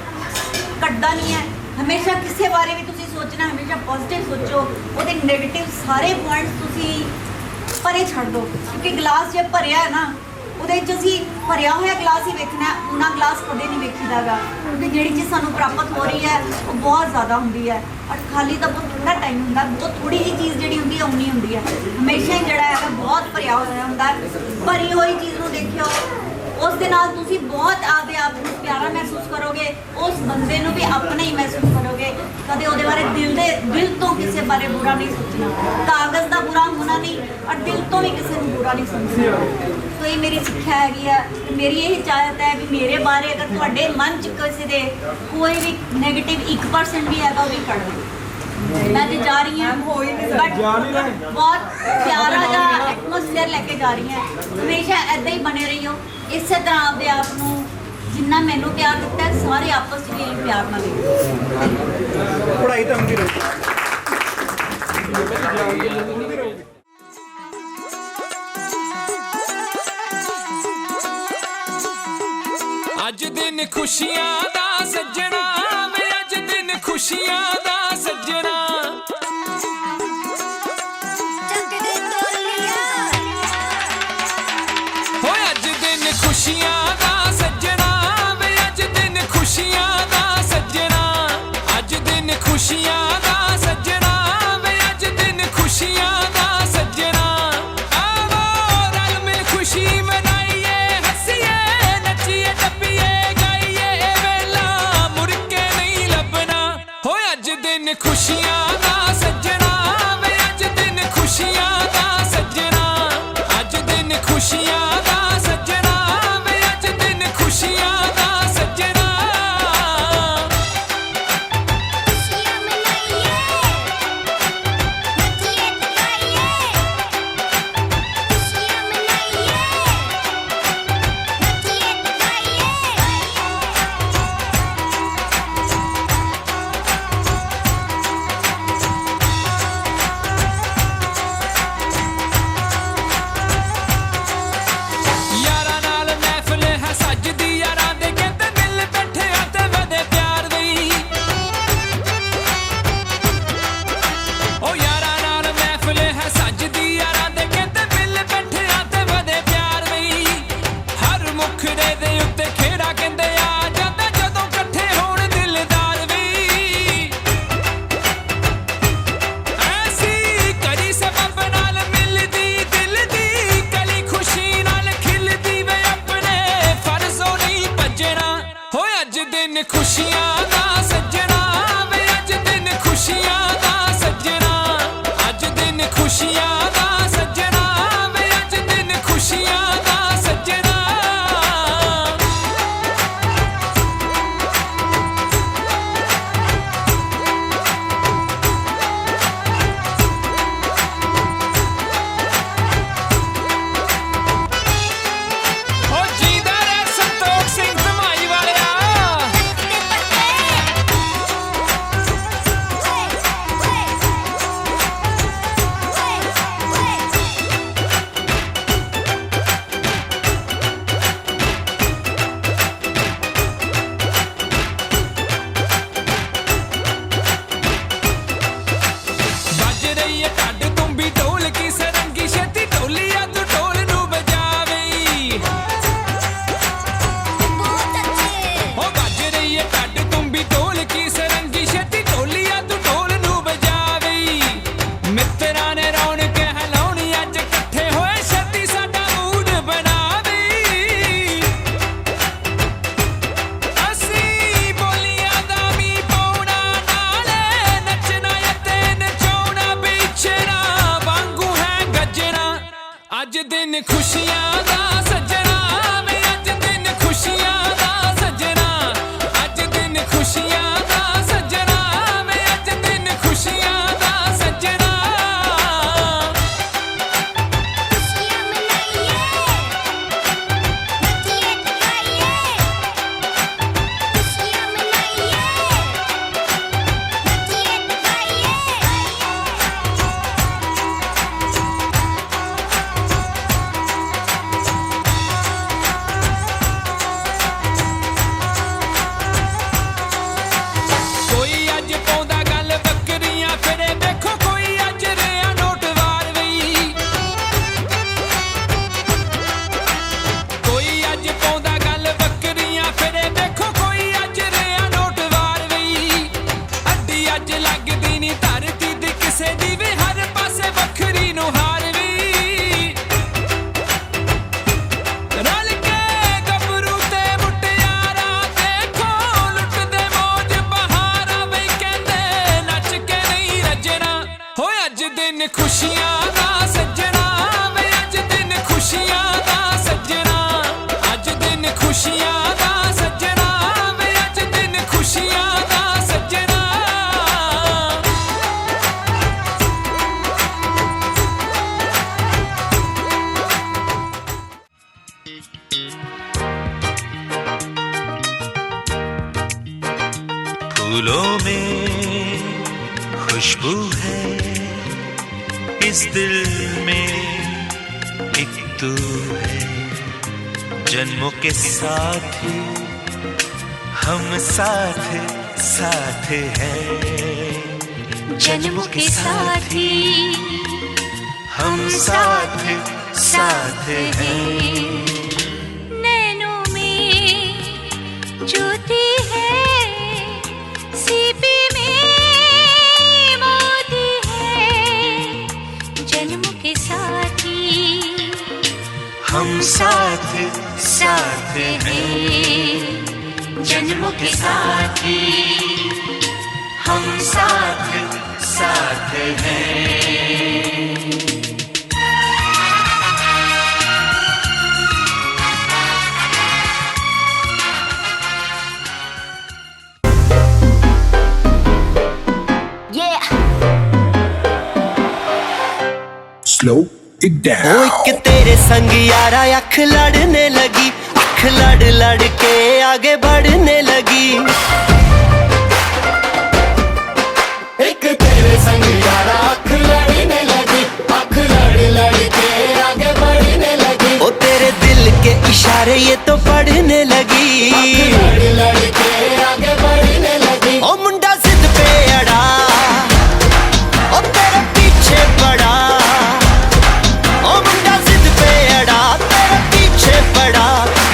ਘਟਦਾ ਨਹੀਂ ਹੈ ਹਮੇਸ਼ਾ ਕਿਸੇ ਬਾਰੇ ਵੀ ਤੁਸੀਂ ਸੋਚਣਾ ਹਮੇਸ਼ਾ ਪੋਜ਼ਿਟਿਵ ਸੋਚੋ ਉਹਦੇ ਨੈਗੇਟਿਵ ਸਾਰੇ ਪੁਆਇੰਟਸ ਤੁਸੀਂ ਪਰੇ ਛੱਡ ਦਿਓ ਕਿਉਂਕਿ ਗਲਾਸ ਜੇ ਭਰਿਆ ਹੈ ਨਾ ਉਹਦੇ ਵਿੱਚ ਅਸੀਂ ਭਰਿਆ ਹੋਇਆ ਗਲਾਸ ਹੀ ਵੇਖਣਾ ਉਹਨਾਂ ਗਲਾਸ ਕਦੇ ਨਹੀਂ ਵੇਖੀਦਾਗਾ ਕਿਉਂਕਿ ਜਿਹੜੀ ਚੀਜ਼ ਸਾਨੂੰ ਪ੍ਰਾਪਤ ਹੋ ਰਹੀ ਹੈ ਉਹ ਬਹੁਤ ਜ਼ਿਆਦਾ ਹੁੰਦੀ ਹੈ ਔਰ ਖਾਲੀ ਤਾਂ ਬਹੁਤ ਥੋੜ੍ਹਾ ਟਾਈਮ ਹੁੰਦਾ ਬਹੁਤ ਥੋੜੀ ਜਿਹੀ ਚੀਜ਼ ਜਿਹੜੀ ਹੁੰਦੀ ਹੈ ਉਨੀ ਹੁੰਦੀ ਹੈ ਹਮੇਸ਼ਾ ਹੀ ਜਿਹੜਾ ਹੈਗਾ ਬਹੁਤ ਭਰਿਆ ਹੋਇਆ ਹੁੰਦਾ ਭਰੀ ਹੋਈ ਚੀਜ਼ ਨੂੰ ਦੇਖਿਓ ਉਸ ਦੇ ਨਾਲ ਤੁਸੀਂ ਬਹੁਤ ਆਪਦੇ ਆਪ ਨੂੰ ਪਿਆਰਾ ਮਹਿਸੂਸ ਕਰੋਗੇ ਉਸ ਬੰਦੇ ਨੂੰ ਵੀ ਆਪਣਾ ਹੀ ਮਹਿਸੂਸ ਕਰੋਗੇ ਕਦੇ ਉਹਦੇ ਬਾਰੇ ਦਿਲ ਤੋਂ ਕਿਸੇ ਬਾਰੇ ਬੁਰਾ ਨਹੀਂ ਸੋਚਣਾ ਕਾਗਜ਼ ਦਾ ਬੁਰਾ ਹੋਣਾ ਨਹੀਂ ਔਰ ਦਿਲ ਤੋਂ ਵੀ ਕਿਸੇ ਨੂੰ ਬੁਰਾ ਨਹੀਂ ਸੋਚਣਾ ਸੋ ਇਹ ਮੇਰੀ ਸਿੱਖਿਆ ਹੈਗੀ ਆ ਮੇਰੀ ਇਹ ਚਾਹਤ ਹੈ ਵੀ ਮੇਰੇ ਬਾਰੇ ਅਗਰ ਤੁਹਾਡੇ ਮਨ 'ਚ ਕਿਸੇ ਦੇ ਕੋਈ ਵੀ ਨੈਗੇਟਿਵ 1% ਵੀ ਹੈਗਾ ਉਹ ਵੀ ਕੱਢ ਦਿਓ मैं तो जा रही हूँ बट बहुत प्यारा जिहा एटमोसफेयर लेके जा रही हैं हमेशा ऐदा ही बने रही हो इस तरह अपने आप जिन्ना मैनू प्यार दिता है सारे आपस में यही प्यार नाल दिता। पढ़ाई तो ਹੁੰਦੀ ਰਹੂਗੀ। ਅੱਜ ਦਿਨ ਖੁਸ਼ੀਆਂ ਦਾ ਸੱਜਣਾ ਵੇ ਅੱਜ ਦਿਨ ਖੁਸ਼ੀਆਂ ਦਾ ਸੱਜਣਾ ਹੋਏ ਅੱਜ ਦਿਨ ਖੁਸ਼ੀਆਂ ਦਾ ਸੱਜਣਾ ਵੇ ਅੱਜ ਦਿਨ ਖੁਸ਼ੀਆਂ ਦਾ ਸੱਜਣਾ ਅੱਜ ਦਿਨ ਖੁਸ਼ੀਆਂ ਦਾ ਸੱਜਣਾ ਵੇ ਅੱਜ ਦਿਨ ਖੁਸ਼ੀਆਂ ਦਾ ਸੱਜਣਾ ਆਵੋ ਰਲ ਮਿਲ ਖੁਸ਼ੀ ਮਨਾਈਏ ਹੱਸੀਏ ਨੱਚੀਏ ਟੱਪੀਏ ਗਾਈਏ ਵੇਲਾ ਮੁੜ ਕੇ ਨਹੀਂ ਲੱਭਣਾ ਹੋਏ ਅੱਜ ਦਿਨ ਖੁਸ਼ੀਆਂ ਦਾ ਸੱਜਣਾ ਵੇ ਅੱਜ ਦਿਨ ਖੁਸ਼ੀਆਂ ਦਾ ਸੱਜਣਾ ਅੱਜ ਦਿਨ ਖੁਸ਼ੀਆਂ ਦਾ ਸੱਜਣਾ ਵੇ ਅੱਜ ਦਿਨ ਖੁਸ਼ੀਆਂ ਦਾ ਸੱਜਣਾ ਯਾਰਾਂ ਨਾਲ ਮਹਿਫਲ ਹੈ ਸੱਜਦੀ ਯਾਰਾਂ ਦੇ ਕਹਿੰਦੇ ਮਿਲ ਬੈਠੇ ਆ ਤੇ ਵਧੇ ਪਿਆਰ ਦੀ ਓ ਯਾਰਾਂ ਨਾਲ ਮਹਿਫਲ ਹੈ ਸੱਜਦੀ ਯਾਰਾਂ ਦੇ ਕਹਿੰਦੇ ਮਿਲ ਬੈਠੇ ਆ ਤੇ ਵਧੇ ਪਿਆਰ ਦੀ ਹਰ ਮੁਖੜੇ ਦੇ ਉੱਤੇ ਖੇੜਾ ਕਹਿੰਦੇ ਆ ਜਾਂਦਾ ਜਦੋਂ ਇਕੱਠੇ ਹੋਣ ਦਿਲਦਾਰ ਵੀ ਐਸੀ ਕਰੀ ਸਬਬ ਨਾਲ ਮਿਲਦੀ ਦਿਲ ਦੀ ਕਲੀ ਖੁਸ਼ੀ ਨਾਲ ਖਿਲਦੀ ਵੇ ਆਪਣੇ ਫਰਜ਼ੋਂ ਨਹੀਂ ਭੱਜਣਾ ਹੋਏ ਅੱਜ ਦਿਨ ਖੁਸ਼ੀਆਂ ਦਾ ਸੱਜਣਾ ਵੇ ਅੱਜ ਦਿਨ ਖੁਸ਼ੀਆਂ ਦਾ ਸੱਜਣਾ ਅੱਜ ਦਿਨ ਖੁਸ਼ੀਆਂ ਦਾ ਸੱਜਣਾ ਵੇ ਅੱਜ ਦਿਨ ਖੁਸ਼ੀਆਂ ਦਾ ਸੱਜਣਾ ਓ ਜੀਦਾ ਰਹਿ ਸੰਤੋਖ ਸਿੰਘ ਧਮਾਈ ਵਾਲਿਆ ਵੱਜ ਰਹੀ ਏ ਢੱਡ ਤੁੰਬੀ ਢੋਲ ਕੀ ਸਰੰਗੀ ਛੇਤੀ ਢੋਲੀਆ ਤੂੰ ਢੋਲ ਨੂੰ ਵਜਾਵੀਂ ਓ ਵੱਜ ਰਹੀ ਏ ਢੱਡ ਤੁੰਬੀ ਢੋਲ ਕੀ ਸਰੰਗੀ ਛੇਤੀ ਢੋਲੀਆ ਤੂੰ ਢੋਲ ਨੂੰ ਵਜਾਵੀਂ ਮਿੱਤਰਾਂ ਨੇ ਰੌਣਕ ਹਲਾਉਣੀ ਅੱਜ ਇਕੱਠੇ ਹੋਏ ਛੇਤੀ ਸਾਡਾ ਮੂਡ ਬਣਾਵੀਂ ਅਸੀਂ ਬੋਲੀਆਂ ਦਾ ਵੀ ਪਾਉਣਾ ਨਾਲੇ ਨੱਚਣਾ ਅਤੇ ਨਚਾਉਣਾ ਵਿਛਣਾ ਵਾਂਗੂ ਹੈ ਗੱਜਣਾ ਅੱਜ ਦਿਨ ਖੁਸ਼ੀਆਂ ਦਾ ਸੱਜਣਾ ਵੇ ਅੱਜ ਦਿਨ ਖੁਸ਼ੀਆਂ ਦਾ ਸੱਜਣਾ ਅੱਜ ਦਿਨ ਖੁਸ਼ੀਆਂ ਦਾ ਸੱਜਣਾ ਵੇ ਅੱਜ ਦਿਨ ਖੁਸ਼ੀਆਂ ਦਾ ਸੱਜਣਾ फूलों में खुशबू है, इस दिल में एक तू है। जन्मों के साथी हम साथ साथ हैं, जन्मों के साथी हम साथ साथ हैं। नैनों में ज्योति है, सीपी में मोती है, जन्मों के साथी हम साथ साथ हैं, जन्मों के साथी हम साथ साथ हैं। Slow it down. ओ एक तेरे संग यारा अख लड़ने लगी, अख लड़ लड़ के आगे बढ़ने लगी। एक तेरे संग यारा अख लड़ने लगी, अख लड़ लड़ के आगे बढ़ने लगी। ओ तेरे दिल के इशारे ये तो पढ़ने लगी, अख लड़ लड़ के आगे बढ़ने लगी। ओ मुंडा जिद पे अड़ा, ओ तेरे पीछे पड़ा। ओ मुंडा जिद पे अड़ा, तेरे पीछे पड़ा,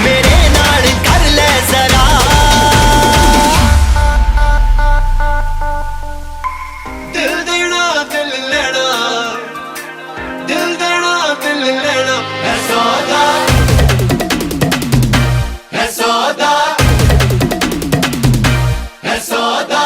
मेरे नाल कर ले जरा। दिल देना दिल लेना, दिल देना दिल लेना है सौदा, है सौदा, है सौदा।